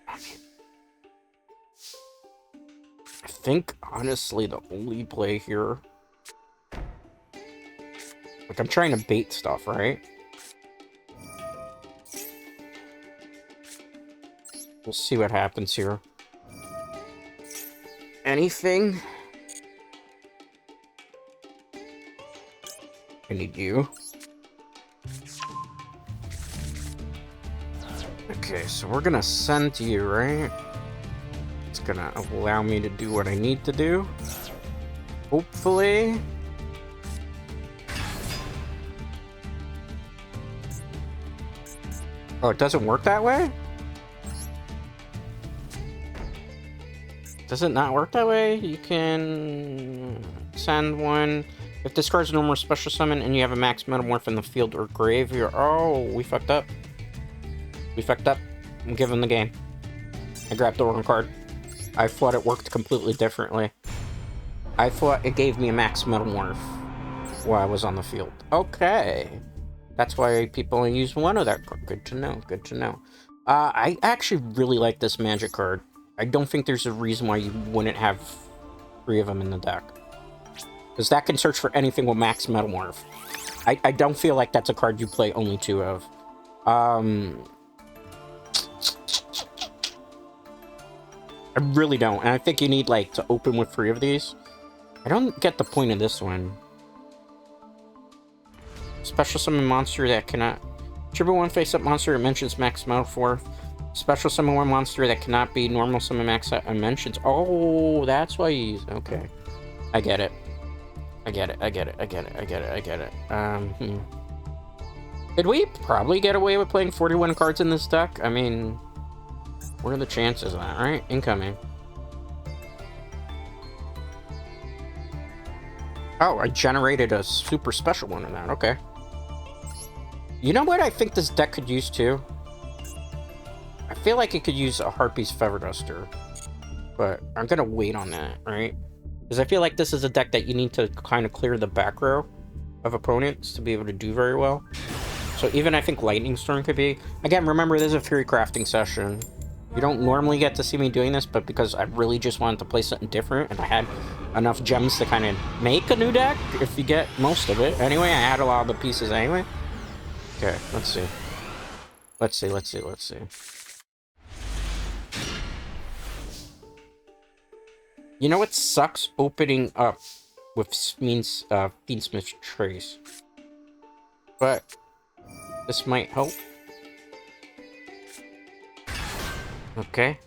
I think, honestly, the only play here... Like, I'm trying to bait stuff, right? We'll see what happens here. Anything? I need you. Okay, so we're gonna send you, right? It's gonna allow me to do what I need to do. Hopefully. Oh, it doesn't work that way? Does it not work that way? You can send one. If this card's a normal special summon and you have a max Metalmorph in the field or graveyard. Oh, we fucked up. We fucked up. I'm giving the game. I grabbed the wrong card. I thought it worked completely differently. I thought it gave me a max Metalmorph while I was on the field. Okay. That's why people only use one of that card. Good to know, good to know. I actually really like this magic card. I don't think there's a reason why you wouldn't have 3 of them in the deck. Because that can search for anything with max Metalmorph. I don't feel like that's a card you play only 2 of. I really don't. And I think you need, like, to open with 3 of these. I don't get the point of this one. Special summon monster that cannot... Tribute 1 face-up monster that mentions max Metalmorph. Special summon 1 monster that cannot be normal summon max that mentions... Oh, that's why you use... Okay. I get it. I get it. I get it. I get it. I get it. I get it. Could we probably get away with playing 41 cards in this deck? I mean, what are the chances of that, right? Incoming. Oh, I generated a super special one in that. Okay. You know what I think this deck could use too? I feel like it could use a Harpy's Feather Duster. But I'm gonna wait on that, right? Because I feel like this is a deck that you need to kind of clear the back row of opponents to be able to do very well. So even I think Lightning Storm could be... Again, remember, this is a Fury Crafting session. You don't normally get to see me doing this, but because I really just wanted to play something different, and I had enough gems to kind of make a new deck, if you get most of it. Anyway, I had a lot of the pieces anyway. Okay, let's see. Let's see, let's see, let's see. You know what sucks opening up with Fiendsmith's Trace? But this might help. Okay.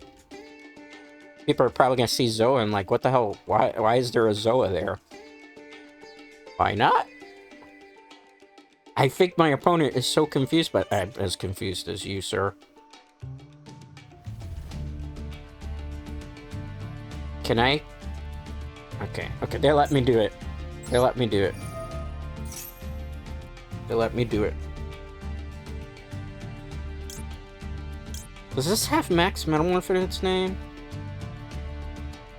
People are probably gonna see Zoa and like, what the hell? Why is there a Zoa there? Why not? I think my opponent is so confused, but I'm as confused as you, sir. Can I? Okay, okay, they let me do it. They let me do it. They let me do it. Does this have Max Metalmorph in its name?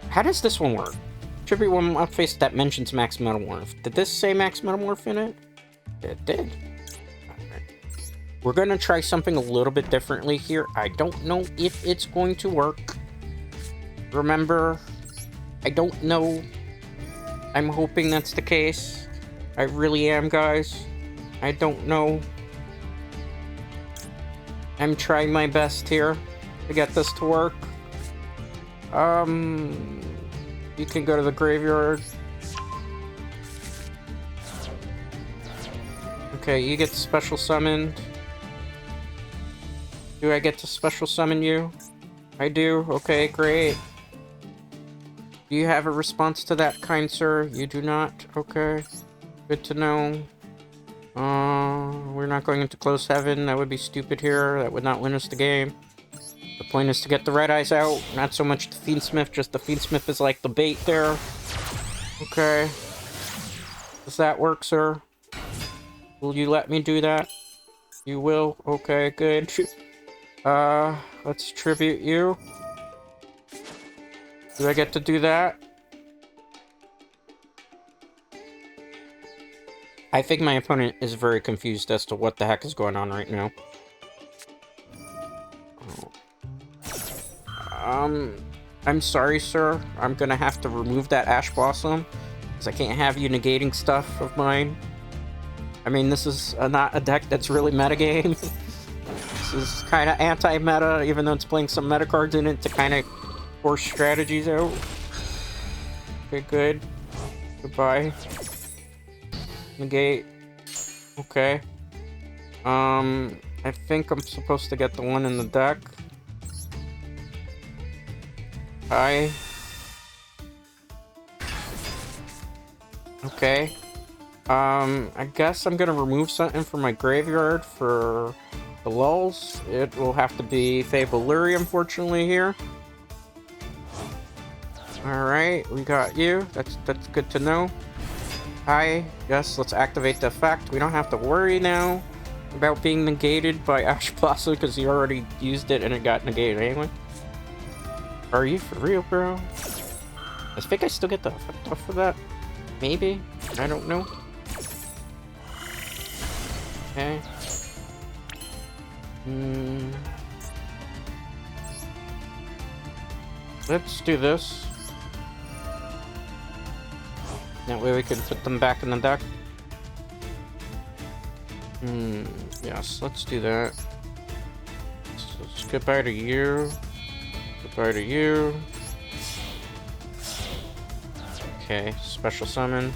How does this one work? Tribute one up face that mentions Max Metalmorph. Did this say Max Metalmorph in it? It did. Alright. We're gonna try something a little bit differently here. I don't know if it's going to work. Remember, I don't know. I'm hoping that's the case. I really am, guys. I don't know. I'm trying my best here to get this to work. You can go to the graveyard. Okay, you get special summoned. Do I get to special summon you? I do. Okay, great. Do you have a response to that, kind sir? You do not? Okay. Good to know. We're not going into close heaven. That would be stupid here. That would not win us the game. The point is to get the Red Eyes out. Not so much the Fiendsmith, just the Fiendsmith is like the bait there. Okay. Does that work, sir? Will you let me do that? You will? Okay, good. Let's tribute you. Do I get to do that? I think my opponent is very confused as to what the heck is going on right now. I'm sorry, sir. I'm gonna have to remove that Ash Blossom, because I can't have you negating stuff of mine. I mean, this is not a deck that's really metagame. This is kind of anti-meta, even though it's playing some meta cards in it to kind of force strategies out. Okay, good. Goodbye. Negate. Okay. I think I'm supposed to get the one in the deck. Hi. Okay. I guess I'm gonna remove something from my graveyard for the lulz. It will have to be Fabulary, unfortunately, here. Alright, we got you. That's good to know. Hi. Yes, let's activate the effect. We don't have to worry now about being negated by Ash Blossom because you already used it and it got negated anyway. Are you for real, bro? I think I still get the effect off of that. Maybe? I don't know. Okay. Let's do this. That way we can put them back in the deck. Yes, let's do that. So let's goodbye to you. Goodbye to you. Okay, special summon.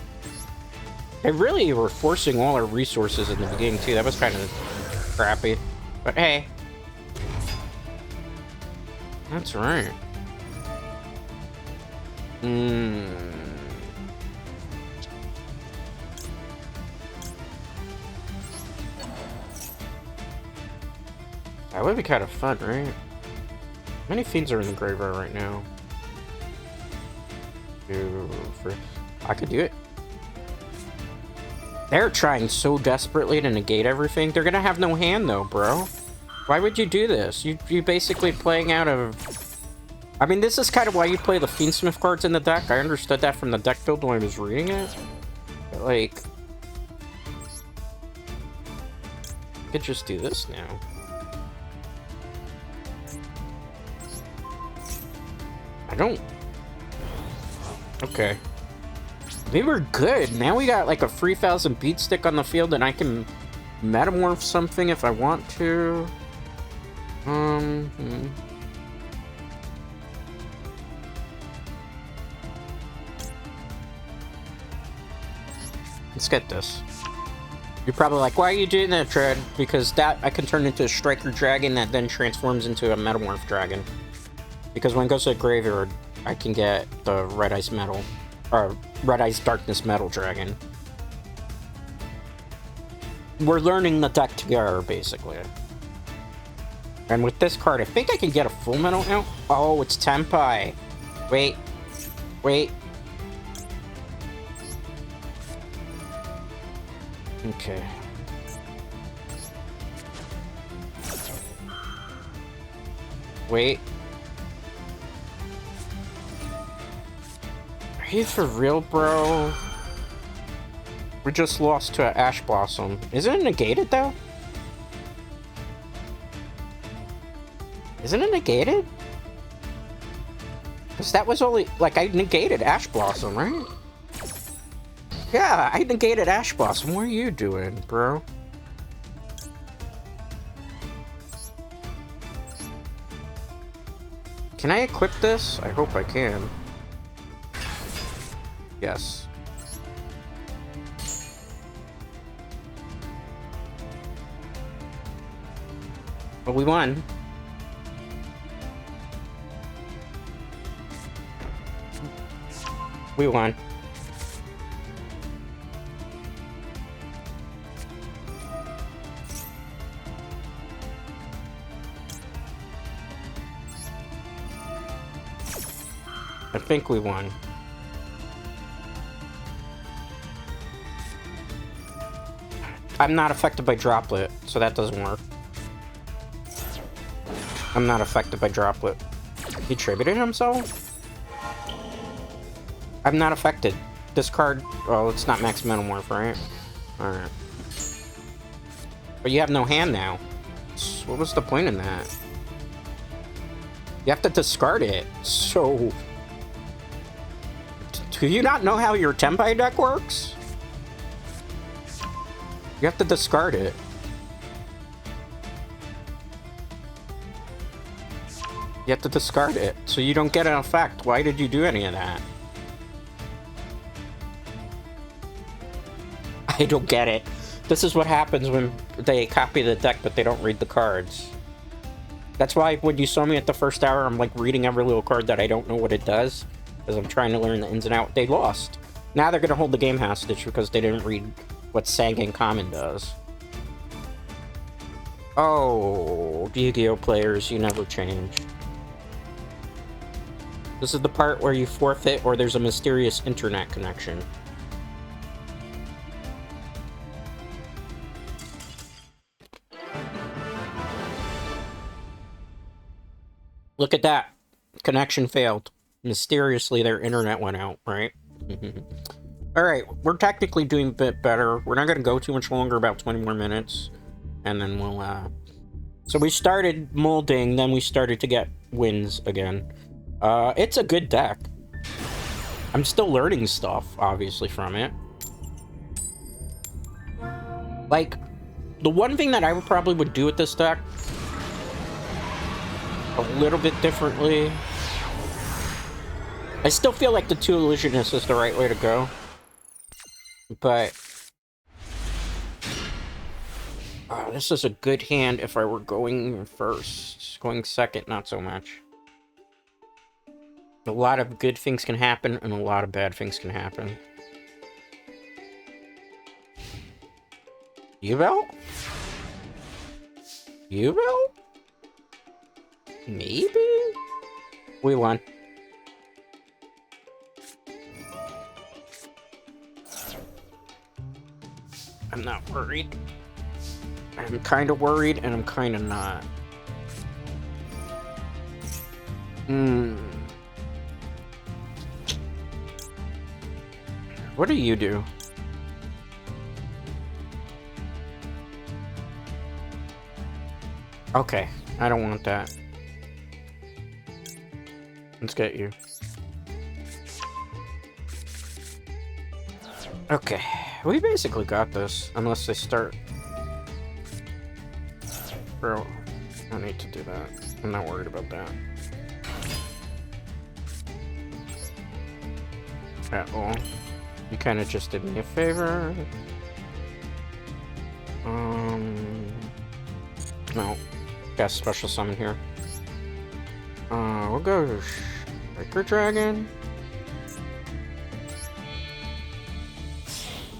They really were forcing all our resources in the beginning too. That was kind of crappy. But hey. That's right. That would be kind of fun, right? How many fiends are in the graveyard right now? I could do it. They're trying so desperately to negate everything. They're gonna have no hand though, bro. Why would you do this? You basically playing out of... I mean, this is kind of why you play the Fiendsmith cards in the deck. I understood that from the deck build when I was reading it. But, like... I could just do this now. I don't... Okay. We were good. Now we got like a 3000 beat stick on the field and I can metamorph something if I want to. Let's get this. You're probably like, why are you doing that, Tread? Because that I can turn into a Striker Dragon that then transforms into a Metamorph Dragon. Because when it goes to the graveyard, I can get the Red Eyes Metal, or Red Eyes Darkness Metal Dragon. We're learning the deck together, basically. And with this card, I think I can get a full metal out. Oh, it's Tempai. Wait. Wait. Okay. Wait. Are you for real, bro? We just lost to an Ash Blossom. Isn't it negated, though? Isn't it negated? Because that was only... Like, I negated Ash Blossom, right? Yeah, I negated Ash Blossom. What are you doing, bro? Can I equip this? I hope I can. Yes. But we won. We won. I think we won. I'm not affected by Droplet, so that doesn't work. I'm not affected by Droplet. He tributed himself? I'm not affected. This card... Oh, it's not Max Metamorph, right? Alright. But you have no hand now. So what was the point in that? You have to discard it. So... Do you not know how your Tempai deck works? You have to discard it. You have to discard it, so you don't get an effect. Why did you do any of that? I don't get it. This is what happens when they copy the deck, but they don't read the cards. That's why when you saw me at the first hour, I'm like reading every little card that I don't know what it does. Because I'm trying to learn the ins and outs. They lost. Now they're going to hold the game hostage because they didn't read what Sangan Common does. Oh, Yu-Gi-Oh players, you never change. This is the part where you forfeit or there's a mysterious internet connection. Look at that. Connection failed. Mysteriously, their internet went out, right? Alright, we're technically doing a bit better. We're not going to go too much longer, about 20 more minutes. And then we'll, So we started molding, then we started to get wins again. It's a good deck. I'm still learning stuff, obviously, from it. Like, the one thing that I probably would do with this deck a little bit differently... I still feel like the 2 Illusionists is the right way to go. But... this is a good hand if I were going first. Going second, not so much. A lot of good things can happen, and a lot of bad things can happen. Yubel? Yubel? Maybe? We won. I'm not worried. I'm kind of worried, and I'm kind of not. What do you do? Okay, I don't want that. Let's get you. Okay, we basically got this, unless they start. Bro, I don't need to do that. I'm not worried about that. At all. You kind of just did me a favor. No. Got special summon here. We'll go Striker Dragon.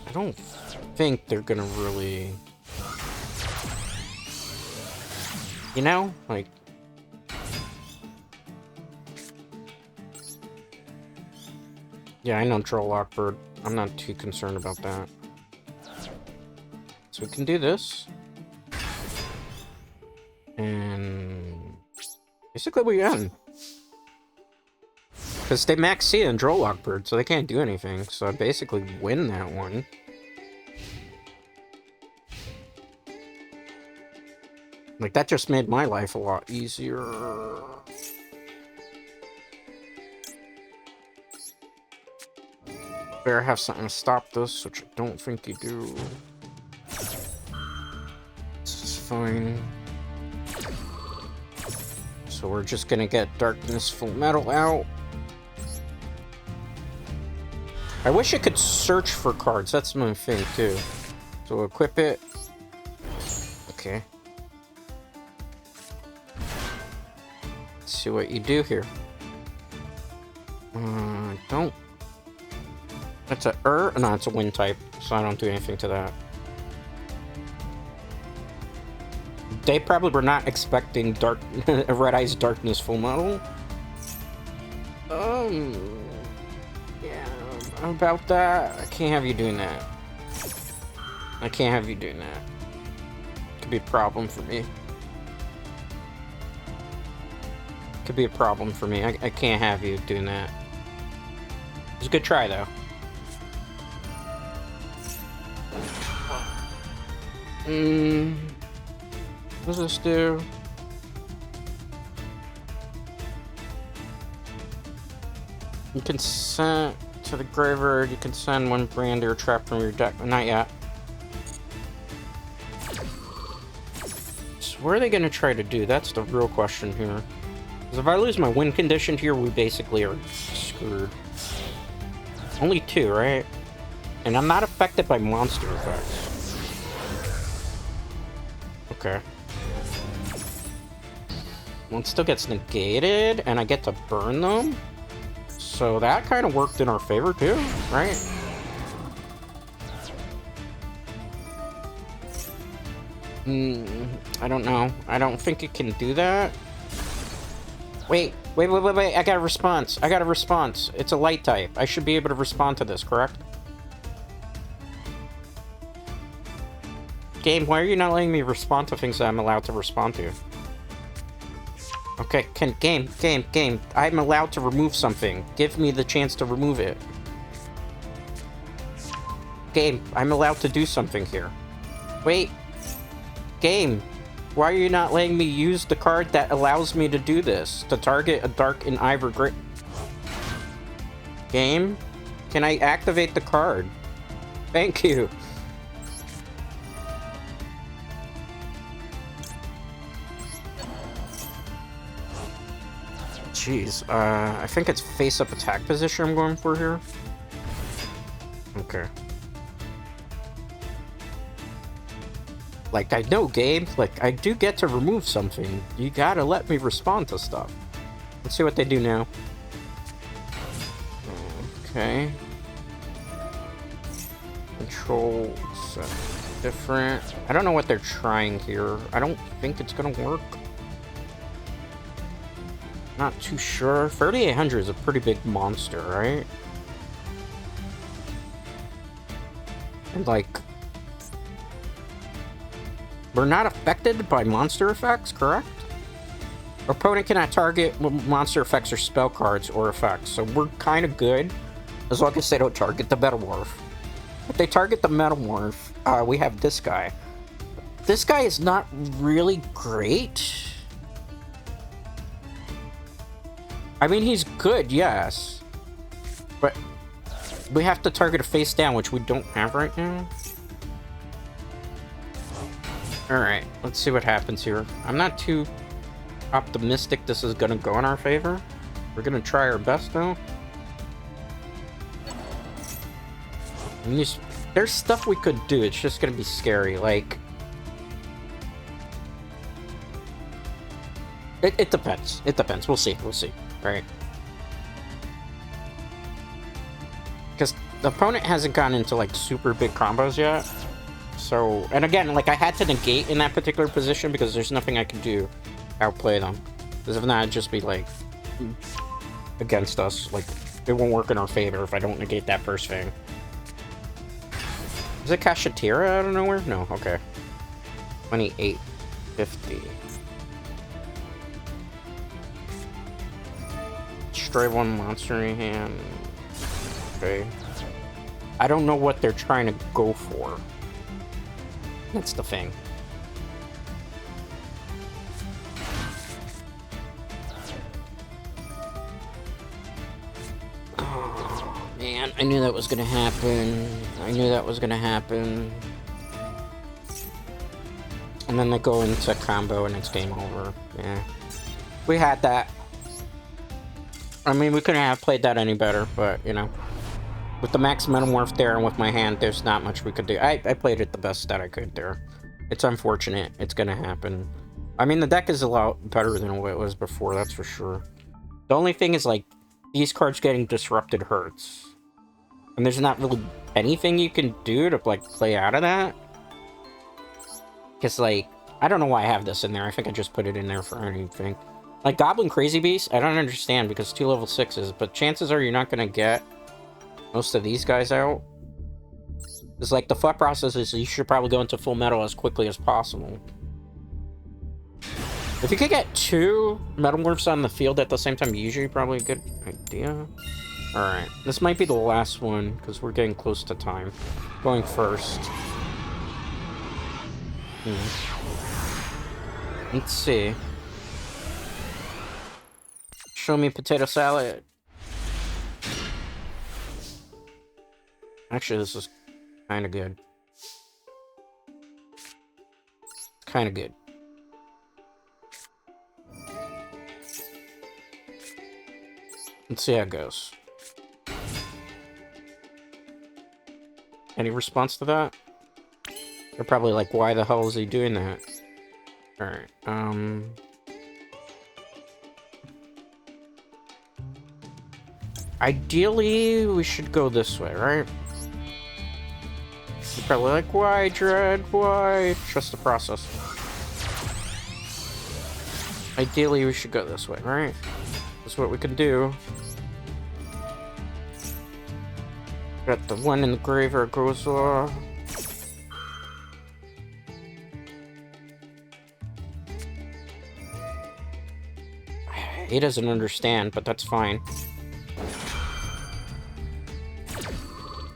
I don't think they're gonna really... You know? Like... Yeah, I know Troll Lockbird. I'm not too concerned about that. So we can do this. And... basically we win. Because they max C and Droll Lockbird, so they can't do anything. So I basically win that one. Like, that just made my life a lot easier. Better have something to stop this, which I don't think you do. This is fine. So we're just gonna get Darkness Full Metal out. I wish I could search for cards, that's my thing too. So equip it. Okay. Let's see what you do here. Don't. That's a no, it's a wind type, so I don't do anything to that. They probably were not expecting Red Eyes Darkness Full Metal. Yeah, about that, I can't have you doing that. I can't have you doing that. Could be a problem for me. Could be a problem for me. I can't have you doing that. It was a good try, though. What does this do? You can send to the graveyard. You can send one brand or trap from your deck. Not yet. So what are they gonna try to do? That's the real question here. Because if I lose my win condition here, we basically are screwed. Only 2, right? And I'm not affected by monster effects. Okay. One still gets negated, and I get to burn them. So that kind of worked in our favor too, right? I don't know. I don't think it can do that. Wait. I got a response. It's a light type. I should be able to respond to this, correct? Game, why are you not letting me respond to things that I'm allowed to respond to? Okay, game. I'm allowed to remove something. Give me the chance to remove it. Game, I'm allowed to do something here. Wait. Game, why are you not letting me use the card that allows me to do this? To target a Dark and Ivor Gray... Game, can I activate the card? Thank you. Jeez, I think it's face-up attack position I'm going for here. Okay. Like, I know, Gabe. Like, I do get to remove something. You gotta let me respond to stuff. Let's see what they do now. Okay. Control set different. I don't know what they're trying here. I don't think it's gonna work. Not too sure. 3800 is a pretty big monster, right? And, like, we're not affected by monster effects, correct? Opponent cannot target monster effects or spell cards or effects, so we're kind of good as long as they don't target the Metalmorph. If they target the Metalmorph, we have this guy. This guy is not really great. I mean, he's good, yes. But we have to target a face down, which we don't have right now. Alright, let's see what happens here. I'm not too optimistic this is gonna go in our favor. We're gonna try our best, though. There's stuff we could do, it's just gonna be scary, like... It depends. It depends. We'll see. We'll see. Right? Because the opponent hasn't gone into, like, super big combos yet. So... And again, like, I had to negate in that particular position because there's nothing I can do to outplay them. Because if not, it'd just be, like... against us. Like, it won't work in our favor if I don't negate that first thing. Is it Kashatira out of nowhere? No. Okay. 2850. Destroy one monster in hand. Okay. I don't know what they're trying to go for. That's the thing. Oh, man. I knew that was gonna happen. I knew that was gonna happen. And then they go into combo and it's game over. Yeah. We had that. I mean, we couldn't have played that any better, but, you know. With the max Metamorph there and with my hand, there's not much we could do. I played it the best that I could there. It's unfortunate. It's gonna happen. I mean, the deck is a lot better than what it was before, that's for sure. The only thing is, like, these cards getting disrupted hurts. And there's not really anything you can do to, like, play out of that. Because, like, I don't know why I have this in there. I think I just put it in there for anything. Like, Goblin Crazy Beast, I don't understand because 2 level 6s, but chances are you're not going to get most of these guys out. It's like, the thought process is you should probably go into full metal as quickly as possible. If you could get 2 Metalmorphs on the field at the same time, usually probably a good idea. Alright, this might be the last one because we're getting close to time. Going first. Let's see. Show me potato salad. Actually, this is kind of good. Kind of good. Let's see how it goes. Any response to that? They're probably like, why the hell is he doing that? Alright, ideally, we should go this way, right? You're probably like, why, Dread? Why? Trust the process. Ideally, we should go this way, right? That's what we can do. Got the one in the graveyard goes off. He doesn't understand, but that's fine.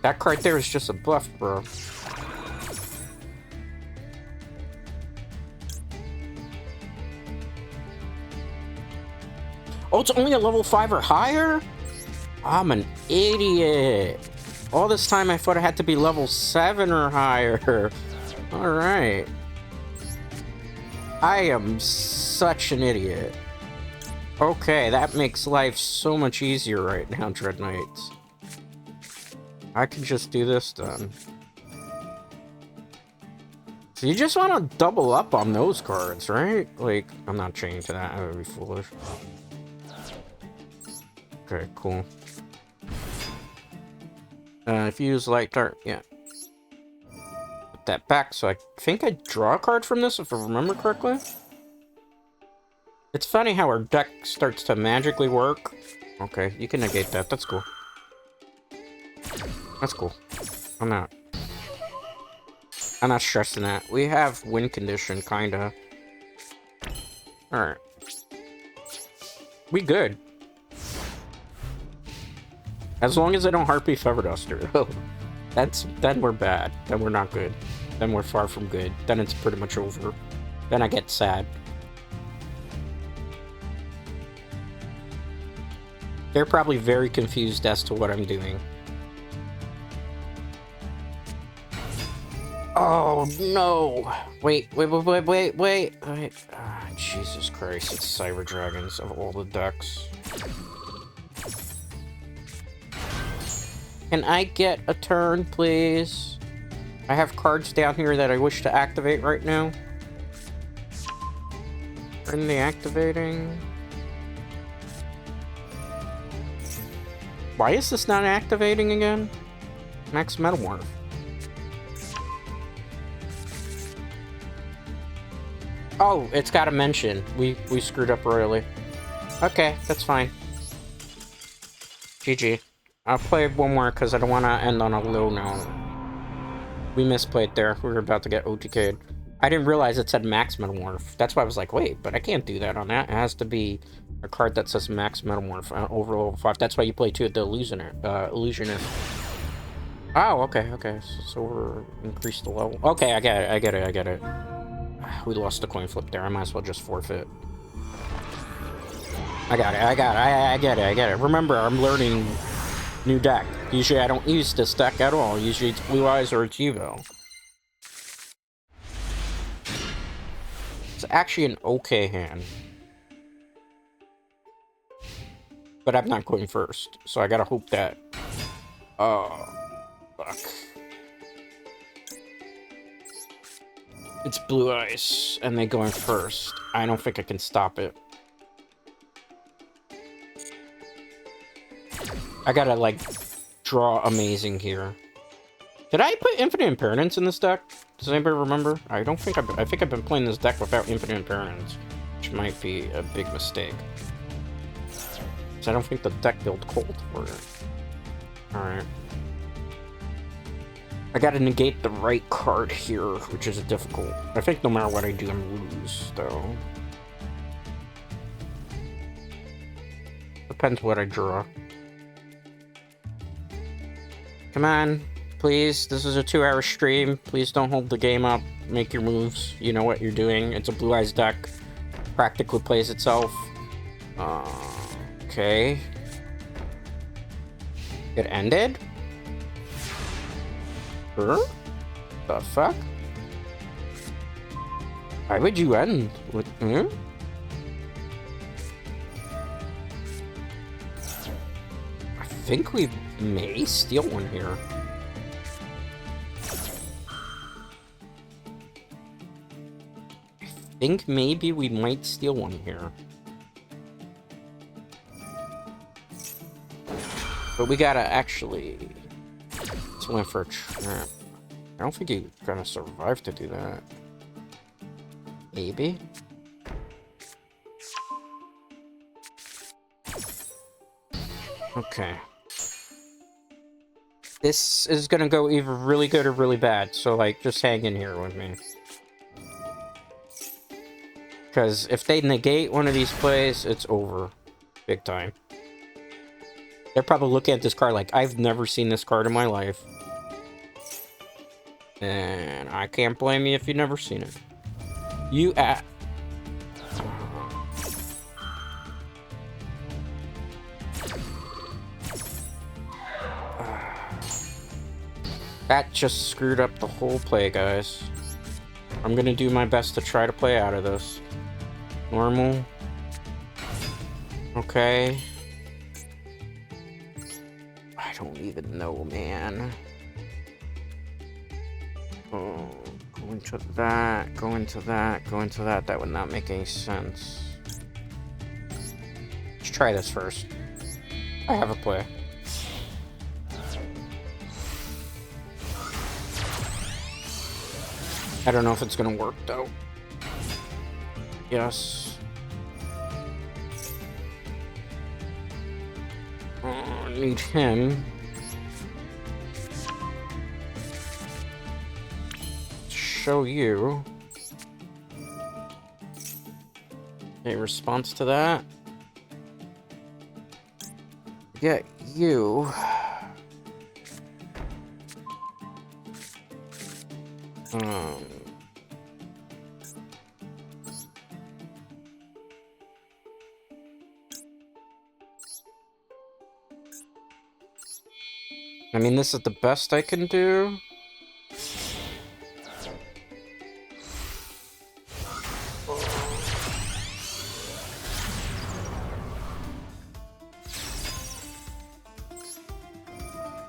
That card there is just a bluff, bro. Oh, it's only a level 5 or higher? I'm an idiot. All this time I thought it had to be level 7 or higher. Alright. I am such an idiot. Okay, that makes life so much easier right now, Dread Knights. I can just do this then. So you just want to double up on those cards, right? Like, I'm not changing to that. That would be foolish. Okay, cool. If you use Light Dart, yeah. Put that back, so I think I draw a card from this, if I remember correctly. It's funny how our deck starts to magically work. Okay, you can negate that. That's cool. That's cool. I'm not stressing that. We have win condition, kinda. Alright. We good. As long as I don't Harpy Feather Duster. Then we're bad. Then we're not good. Then we're far from good. Then it's pretty much over. Then I get sad. They're probably very confused as to what I'm doing. Oh, no! Wait. Ah, Jesus Christ, it's Cyber Dragons of all the decks. Can I get a turn, please? I have cards down here that I wish to activate right now. Are they activating? Why is this not activating again? Max Metalmorph. Oh, it's got a mention. We screwed up royally. Okay, that's fine. GG. I'll play one more because I don't want to end on a low note. We misplayed there. We were about to get OTK'd. I didn't realize it said Max Metalmorph. That's why I was like, wait, but I can't do that on that. It has to be a card that says Max Metalmorph over level 5. That's why you play 2 at the Illusionist. Oh, okay. So we're increased the level. Okay, I get it. We lost the coin flip there. I might as well just forfeit. I get it. Remember, I'm learning new deck. Usually I don't use this deck at all. Usually it's Blue Eyes or it's Yugioh. It's actually an okay hand. But I'm not going first, so I gotta hope that... Oh, fuck. It's Blue Eyes, and they going first. I don't think I can stop it. I gotta, like, draw amazing here. Did I put Infinite Impermanence in this deck? Does anybody remember? I don't think I think I've been playing this deck without Infinite Impermanence, which might be a big mistake. So I don't think the deck build called for it. Alright. I gotta negate the right card here, which is difficult. I think no matter what I do, I'm gonna lose, though. Depends what I draw. Come on, please. This is a 2-hour stream. Please don't hold the game up. Make your moves. You know what you're doing. It's a Blue Eyes deck. Practically plays itself. Okay. It ended? Huh? The fuck? Why would you end with... Hmm? I think we may steal one here. I think maybe we might steal one here. But we gotta actually... Let's win for a trap. I don't think you're gonna survive to do that. Maybe? Okay. This is gonna go either really good or really bad, so, like, just hang in here with me. Because if they negate one of these plays, it's over. Big time. They're probably looking at this card like, I've never seen this card in my life. And I can't blame you if you've never seen it. You That just screwed up the whole play, guys. I'm gonna do my best to try to play out of this. Normal. Okay. I don't even know, man. Oh, go into that, go into that, go into that. That would not make any sense. Let's try this first. I have a play. I don't know if it's gonna work, though. Yes. need him. Show you. A response to that. Get you. I mean, this is the best I can do.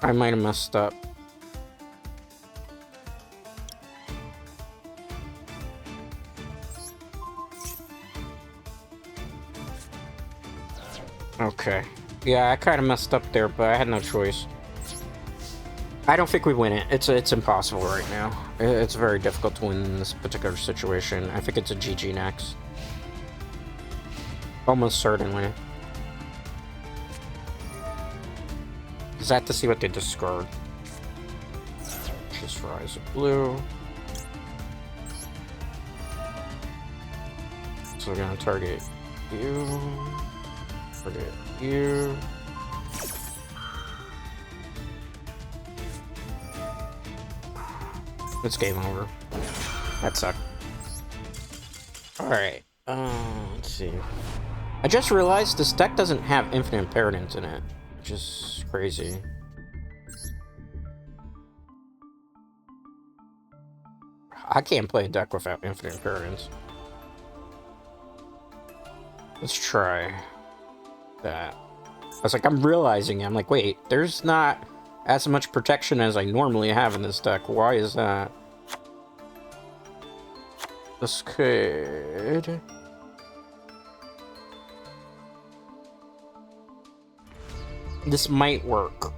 I might have messed up. Okay. Yeah, I kind of messed up there, but I had no choice. I don't think we win it. It's impossible right now. It's very difficult to win in this particular situation. I think it's a GG next. Almost certainly. Because I have to see what they discard. Just Rise of Blue. So we're gonna target you. Target you. It's game over. That sucked. Alright, let's see. I just realized this deck doesn't have infinite impermanence in it, which is crazy. I can't play a deck without infinite impermanence. Let's try that. I was like, I'm realizing it. I'm like, wait, there's not as much protection as I normally have in this deck. Why is that? This could... This might work.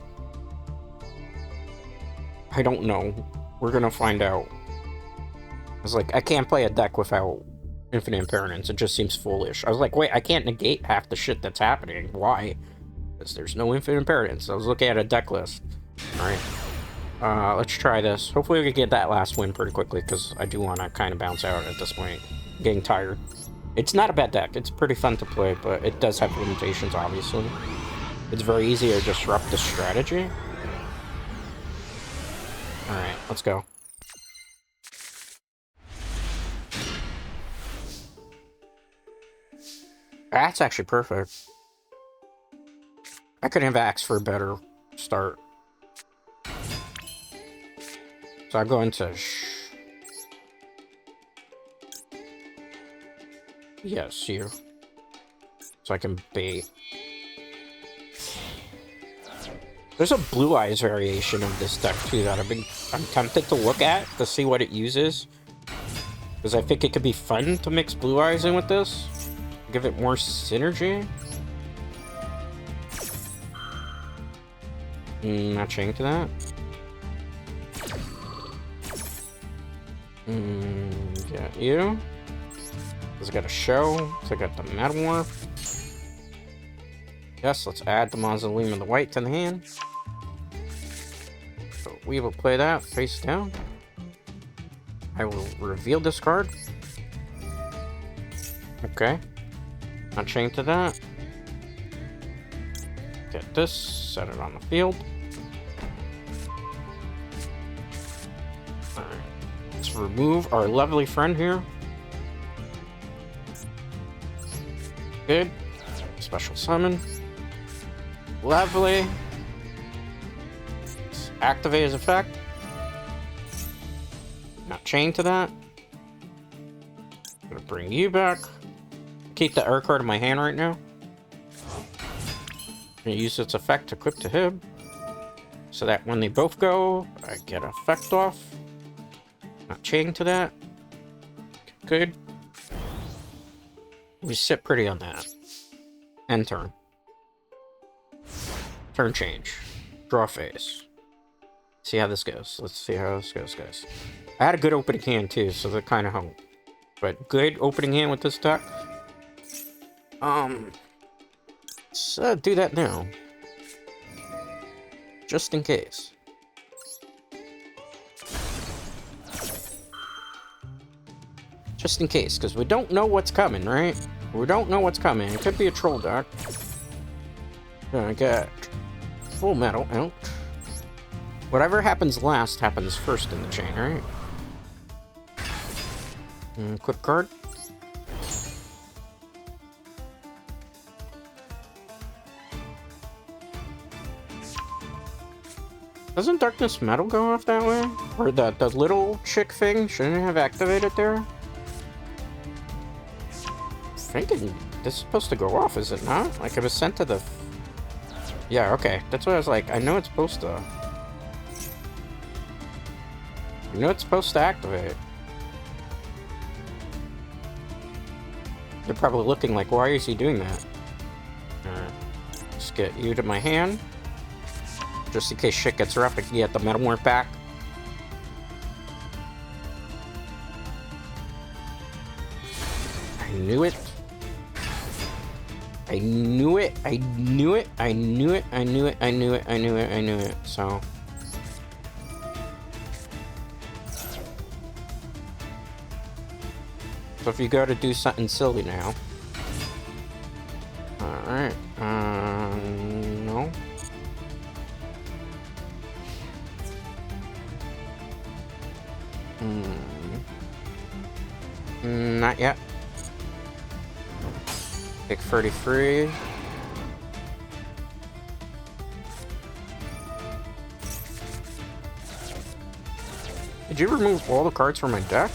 I don't know. We're gonna find out. I was like, I can't play a deck without infinite impermanence. It just seems foolish. I was like, wait, I can't negate half the shit that's happening. Why? Because there's no infinite impermanence. I was looking at a deck list. Alright. Let's try this. Hopefully we can get that last win pretty quickly, because I do want to kind of bounce out at this point. I'm getting tired. It's not a bad deck. It's pretty fun to play, but it does have limitations, obviously. It's very easy to disrupt the strategy. Alright, let's go. That's actually perfect. I couldn't have asked for a better start. So I'm going to... Yes, you. So I can bait. There's a Blue Eyes variation of this deck too that I'm tempted to look at to see what it uses. Because I think it could be fun to mix Blue Eyes in with this. Give it more synergy. Not changing to that. Got you. Because I got a show. So I got the Metalmorph. Yes, let's add the Mausoleum of the White to the hand. So we will play that face down. I will reveal this card. Okay. Not chain to that. Get this, set it on the field. Alright. Let's remove our lovely friend here. Good. Special summon. Lovely. Let's activate his effect. Not chained to that. I'm gonna bring you back. Keep the air card in my hand right now. I'm gonna use its effect to equip to him. So that when they both go, I get effect off. Not chained to that. Good. We sit pretty on that. End turn. Turn change. Draw phase. See how this goes. Let's see how this goes, guys. I had a good opening hand too, so that kind of helped. But good opening hand with this deck. Let's do that now. Just in case. Just in case, because we don't know what's coming, right? We don't know what's coming. It could be a troll deck. I got full metal out. Whatever happens last happens first in the chain, right? Quick card. Doesn't Darkness Metal go off that way? Or the little chick thing? Shouldn't it have activated there? I'm thinking this is supposed to go off, is it not? Like, it was sent to the... Yeah, okay. That's what I was like. I know it's supposed to... You know it's supposed to activate. They're probably looking like, why is he doing that? Alright. Let's get you to my hand. Just in case shit gets rough, I can get the Metalmorph back. I knew it. I knew it. I knew it. I knew it. I knew it. I knew it. I knew it. I knew it. So... So if you go to do something silly now... Alright. No. Not yet. Pick 33. Did you remove all the cards from my deck?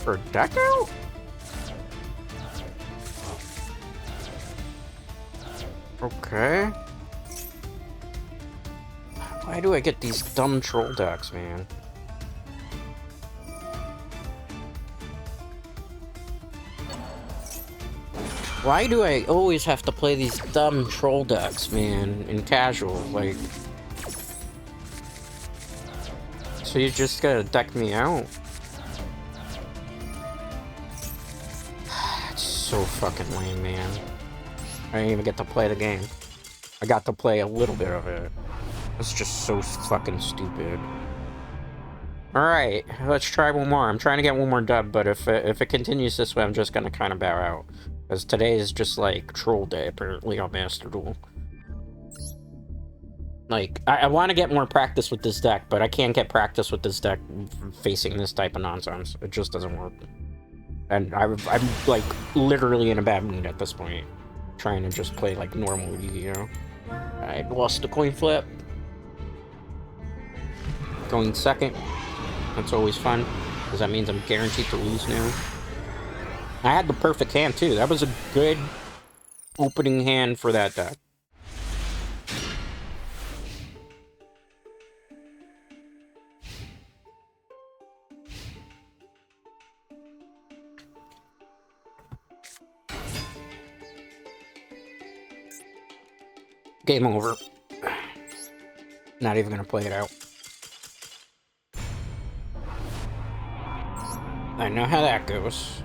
For deck out? Okay. Why do I get these dumb troll decks, man? Why do I always have to play these dumb troll decks, man, in casual? Like... So you just gotta deck me out? It's so fucking lame, man. I didn't even get to play the game. I got to play a little bit of it. It's just so fucking stupid. Alright, let's try one more. I'm trying to get one more dub, but if it continues this way, I'm just gonna kind of bow out. Because today is just like troll day, apparently, on Master Duel. Like, I want to get more practice with this deck, but I can't get practice with this deck facing this type of nonsense. It just doesn't work. And I'm like, literally in a bad mood at this point. Trying to just play like normal Yugioh. I lost the coin flip. Going second. That's always fun, because that means I'm guaranteed to lose now. I had the perfect hand, too. That was a good opening hand for that deck. Game over. Not even gonna play it out. I know how that goes.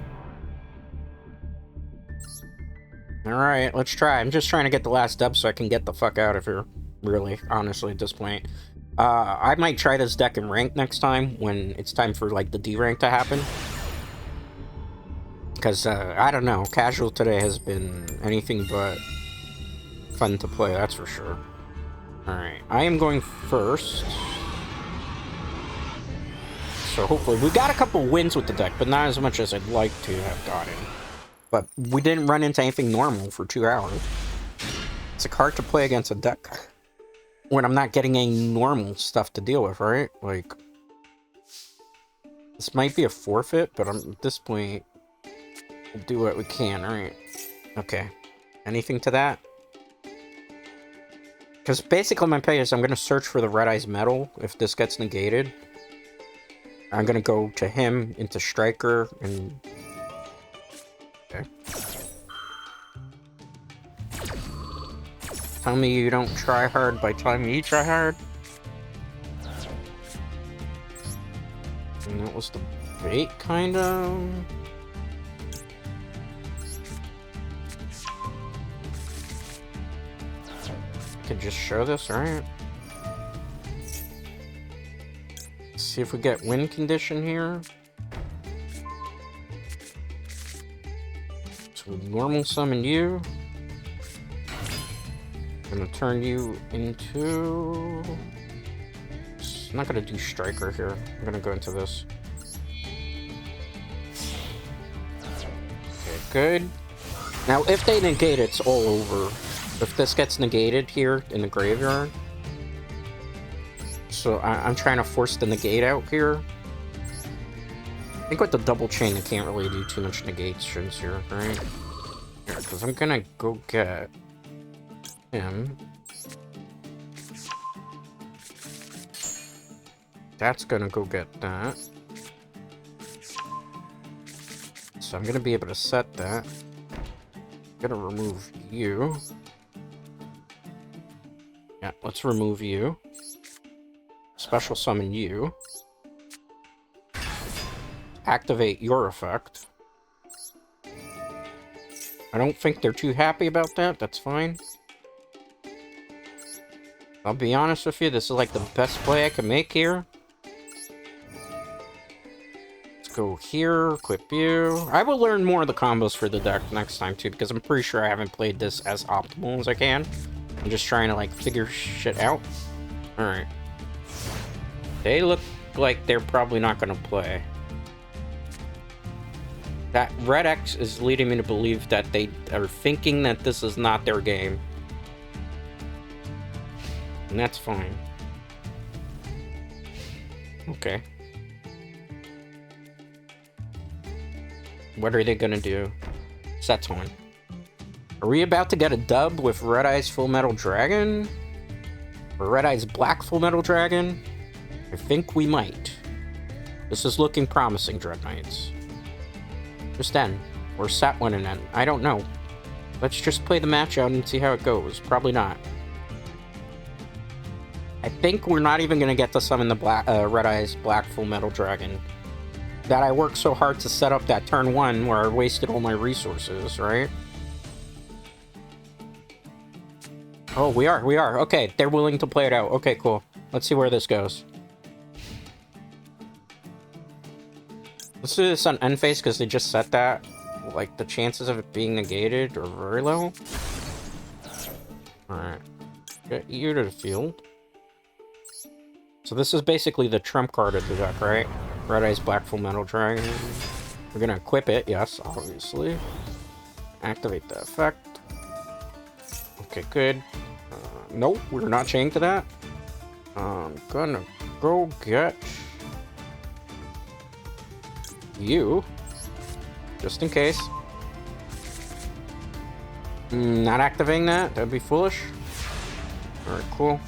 Alright, let's try. I'm just trying to get the last dub so I can get the fuck out of here. Really, honestly, at this point. I might try this deck in rank next time, when it's time for, like, the D rank to happen. Because, I don't know, casual today has been anything but fun to play, that's for sure. Alright, I am going first. So hopefully, we got a couple wins with the deck, but not as much as I'd like to have gotten. But we didn't run into anything normal for 2 hours. It's like hard to play against a deck when I'm not getting any normal stuff to deal with, right? Like, this might be a forfeit, but at this point, we'll do what we can, right? Okay. Anything to that? Because basically my play is I'm going to search for the Red Eyes Metal if this gets negated. I'm going to go to him into Striker and... Okay. Tell me you don't try hard by telling me you try hard. And that was the bait, kind of. Could just show this, right? See if we get win condition here. So normal summon you. I'm gonna turn you into... I'm not gonna do striker here. I'm gonna go into this. Okay, good. Now, if they negate, it's all over. If this gets negated here in the graveyard... So I'm trying to force the negate out here. I think with the double chain, I can't really do too much negations here, right? Yeah, because I'm gonna go get him. That's gonna go get that. So I'm gonna be able to set that. I'm gonna remove you. Yeah, let's remove you. Special summon you. Activate your effect. I don't think they're too happy about that. That's fine. I'll be honest with you, this is like the best play I can make here. Let's go here, equip you. I will learn more of the combos for the deck next time too, because I'm pretty sure I haven't played this as optimal as I can. I'm just trying to like figure shit out. Alright. They look like they're probably not going to play. That Red X is leading me to believe that they are thinking that this is not their game. And that's fine. Okay. What are they going to do? Sets on. Are we about to get a dub with Red Eyes Full Metal Dragon? Or Red Eyes Black Full Metal Dragon? I think we might. This is looking promising, Dread Knights. Just end. Or set one and end. I don't know. Let's just play the match out and see how it goes. Probably not. I think we're not even going to get to summon the Red Eyes Black Full Metal Dragon. That I worked so hard to set up that turn 1 where I wasted all my resources, right? Oh, we are. Okay, they're willing to play it out. Okay, cool. Let's see where this goes. Let's do this on end phase because they just set that. Like, the chances of it being negated are very low. Alright. Get you to the field. So this is basically the trump card of the deck, right? Red Eyes Black Full Metal Dragon. We're gonna equip it, yes, obviously. Activate the effect. Okay, good. Nope, we're not chained to that. I'm gonna go get you, just in case. Not activating that, that'd be foolish. Alright, cool.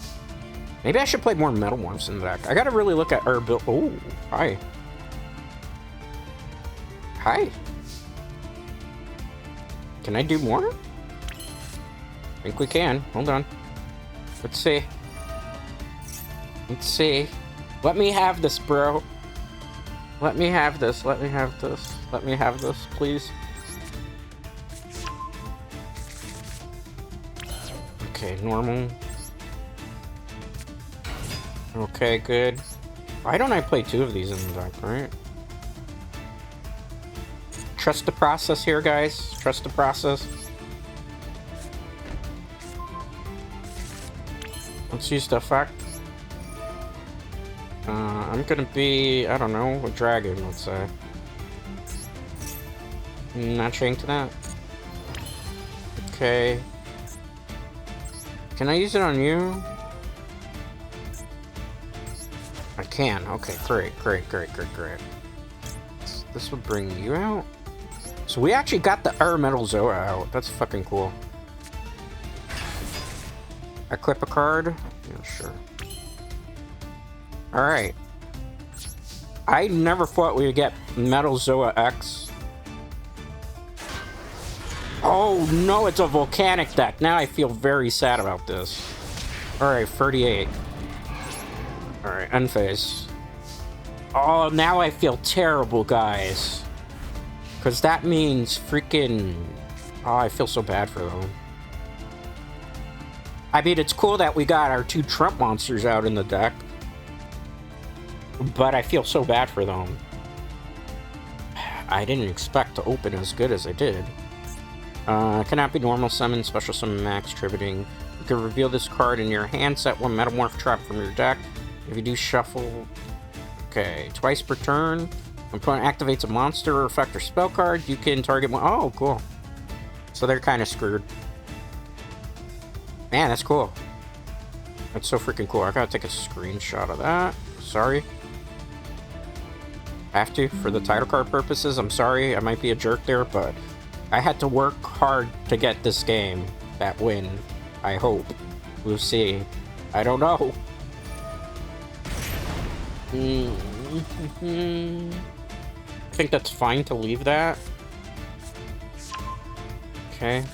Maybe I should play more Metalmorphs in the deck. I gotta really look at our build. Oh, hi. Hi. Can I do more? I think we can. Hold on. Let's see. Let's see. Let me have this, bro. Let me have this. Let me have this. Let me have this, please. Okay, normal. Okay, good. Why don't I play 2 of these in the deck, right? Trust the process here, guys. Trust the process. Let's use the effect. I'm gonna be, I don't know, a dragon, let's say. Not chained to that. Okay. Can I use it on you? I can. Okay, great. This would bring you out. So we actually got the Metal Zoa out. That's fucking cool. Equip a card? Yeah, sure. Alright. I never thought we would get Metal Zoa X. Oh no, it's a volcanic deck. Now I feel very sad about this. Alright, 38. Alright, end phase. Oh, now I feel terrible, guys. Because that means freaking... Oh, I feel so bad for them. I mean, it's cool that we got our 2 Trump monsters out in the deck, but I feel so bad for them. I didn't expect to open as good as I did. Cannot be normal summon, special summon max, tributing. You can reveal this card in your hand, set 1 Metamorph trap from your deck. If you do shuffle, okay, twice per turn. When opponent activates a monster, effect, or spell card, you can target one. Oh, cool. So they're kind of screwed. Man, that's cool. That's so freaking cool. I gotta take a screenshot of that. Sorry. Have to, for the title card purposes. I'm sorry, I might be a jerk there, but I had to work hard to get this game. That win. I hope. We'll see. I don't know. I think that's fine to leave that. Okay.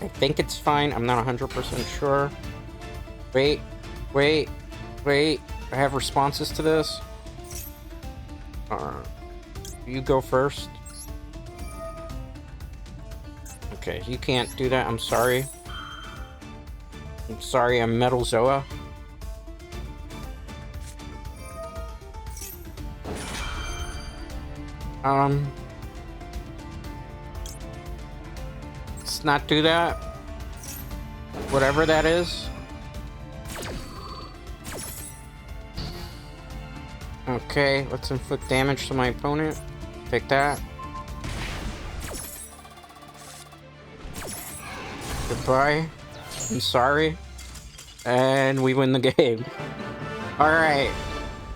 I think it's fine. I'm not 100% sure. Wait. I have responses to this. You go first. Okay, you can't do that. I'm sorry. I'm Metal Zoa. Let's not do that. Whatever that is. Okay, let's inflict damage to my opponent. Take that. Goodbye. I'm sorry. And we win the game. Alright.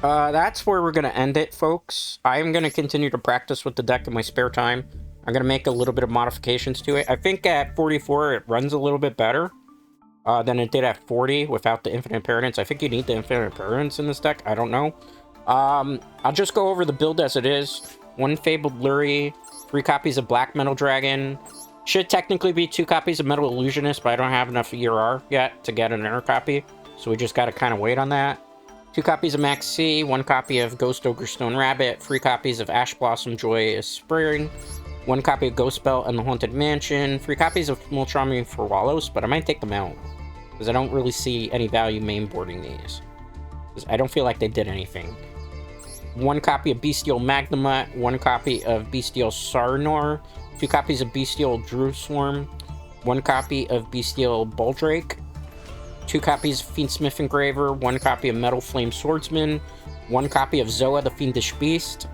That's where we're going to end it, folks. I'm going to continue to practice with the deck in my spare time. I'm going to make a little bit of modifications to it. I think at 44 it runs a little bit better than it did at 40 without the Infinite Impermanence. I think you need the Infinite Impermanence in this deck. I don't know. I'll just go over the build as it is. 1 Fabled Lurie, 3 copies of Black Metal Dragon. Should technically be 2 copies of Metal Illusionist, but I don't have enough ERR yet to get an inner copy. So we just got to kind of wait on that. 2 copies of Max C, 1 copy of Ghost Ogre Stone Rabbit, 3 copies of Ash Blossom Joyous Spring, 1 copy of Ghost Belt and the Haunted Mansion, 3 copies of Multrami for Wallows, but I might take them out. Because I don't really see any value mainboarding these. Because I don't feel like they did anything. 1 copy of Bestial Magnemite, 1 copy of Bestial Sarnor, 2 copies of Bestial Drewswarm, 1 copy of Bestial Baldrake, 2 copies of Fiendsmith Engraver, 1 copy of Metal Flame Swordsman, 1 copy of Zoa the Fiendish Beast,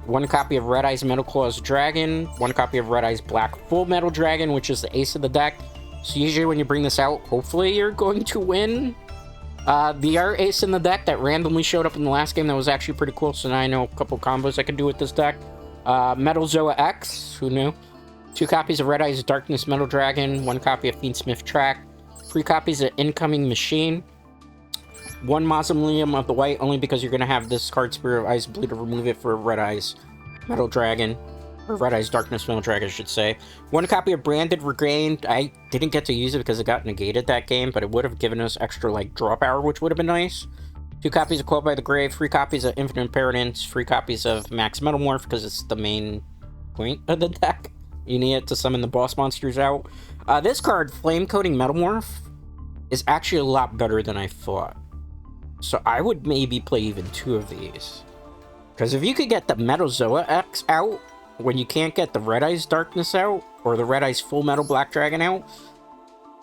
1 copy of Red Eyes Metal Claws Dragon, 1 copy of Red Eyes Black Full Metal Dragon, which is the ace of the deck. So usually when you bring this out, hopefully you're going to win. The other ace in the deck that randomly showed up in the last game that was actually pretty cool, so now I know a couple combos I can do with this deck. Metal Zoa X, who knew? 2 copies of Red Eyes Darkness Metal Dragon, 1 copy of Fiendsmith Track, 3 copies of Incoming Machine, 1 Mausoleum of the White, only because you're going to have this card Spirit of Ice Blue to remove it for Red Eyes Metal Dragon, or Red Eyes Darkness Metal Dragon, I should say. 1 copy of Branded Regained. I didn't get to use it because it got negated that game, but it would have given us extra, like, draw power, which would have been nice. 2 copies of Quelled by the Grave, 3 copies of Infinite Impermanence, 3 copies of Max Metalmorph, because it's the main point of the deck. You need it to summon the boss monsters out. This card, Flame Coating Metalmorph, is actually a lot better than I thought. So I would maybe play even 2 of these. Because if you could get the Metal Zoa X out, when you can't get the Red Eyes Darkness out, or the Red Eyes Full Metal Black Dragon out,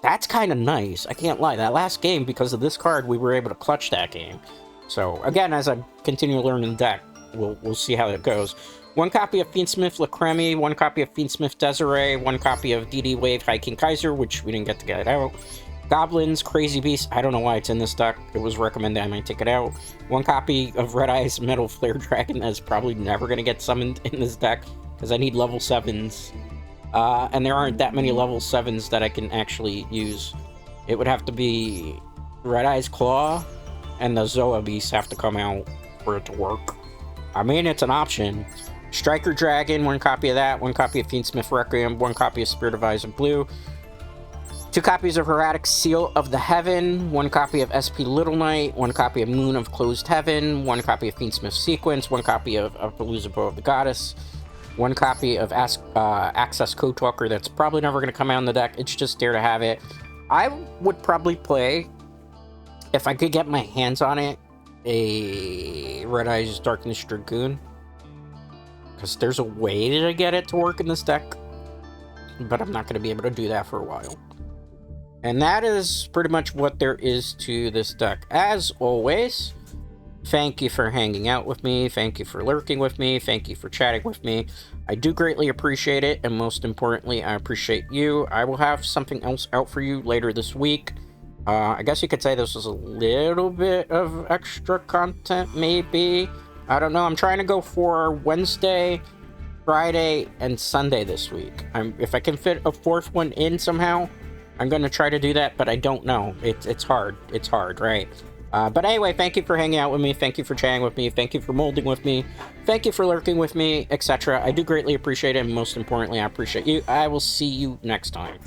that's kind of nice. I can't lie. That last game, because of this card, we were able to clutch that game. So, again, as I continue learning the deck, we'll see how it goes. 1 copy of Fiendsmith Lacremi, 1 copy of Fiendsmith Desiree, 1 copy of DD Wave High King Kaiser, which we didn't get to get out. Goblins, Crazy Beast, I don't know why it's in this deck. It was recommended I might take it out. 1 copy of Red Eyes Metal Flare Dragon that's probably never going to get summoned in this deck, because I need level 7s. And there aren't that many level 7s that I can actually use. It would have to be Red Eyes Claw, and the Zoa Beasts have to come out for it to work. I mean, it's an option. Striker Dragon, 1 copy of that, 1 copy of Fiendsmith Requiem, 1 copy of Spirit of Eyes of Blue, 2 copies of Heretic Seal of the Heaven, 1 copy of SP Little Knight, 1 copy of Moon of Closed Heaven, 1 copy of Fiendsmith Sequence, 1 copy of Palooza Bow of the Goddess, 1 copy of Access Code Talker that's probably never going to come out in the deck. It's just there to have it. I would probably play, if I could get my hands on it, a Red Eyes Darkness Dragoon. Because there's a way to get it to work in this deck. But I'm not going to be able to do that for a while. And that is pretty much what there is to this deck. As always, thank you for hanging out with me. Thank you for lurking with me. Thank you for chatting with me. I do greatly appreciate it. And most importantly, I appreciate you. I will have something else out for you later this week. I guess you could say this is a little bit of extra content, maybe. I don't know. I'm trying to go for Wednesday, Friday, and Sunday this week. If I can fit a 4th one in somehow, I'm going to try to do that, but I don't know. It's hard. It's hard, right? But anyway, thank you for hanging out with me. Thank you for chatting with me. Thank you for molding with me. Thank you for lurking with me, etc. I do greatly appreciate it, and most importantly, I appreciate you. I will see you next time.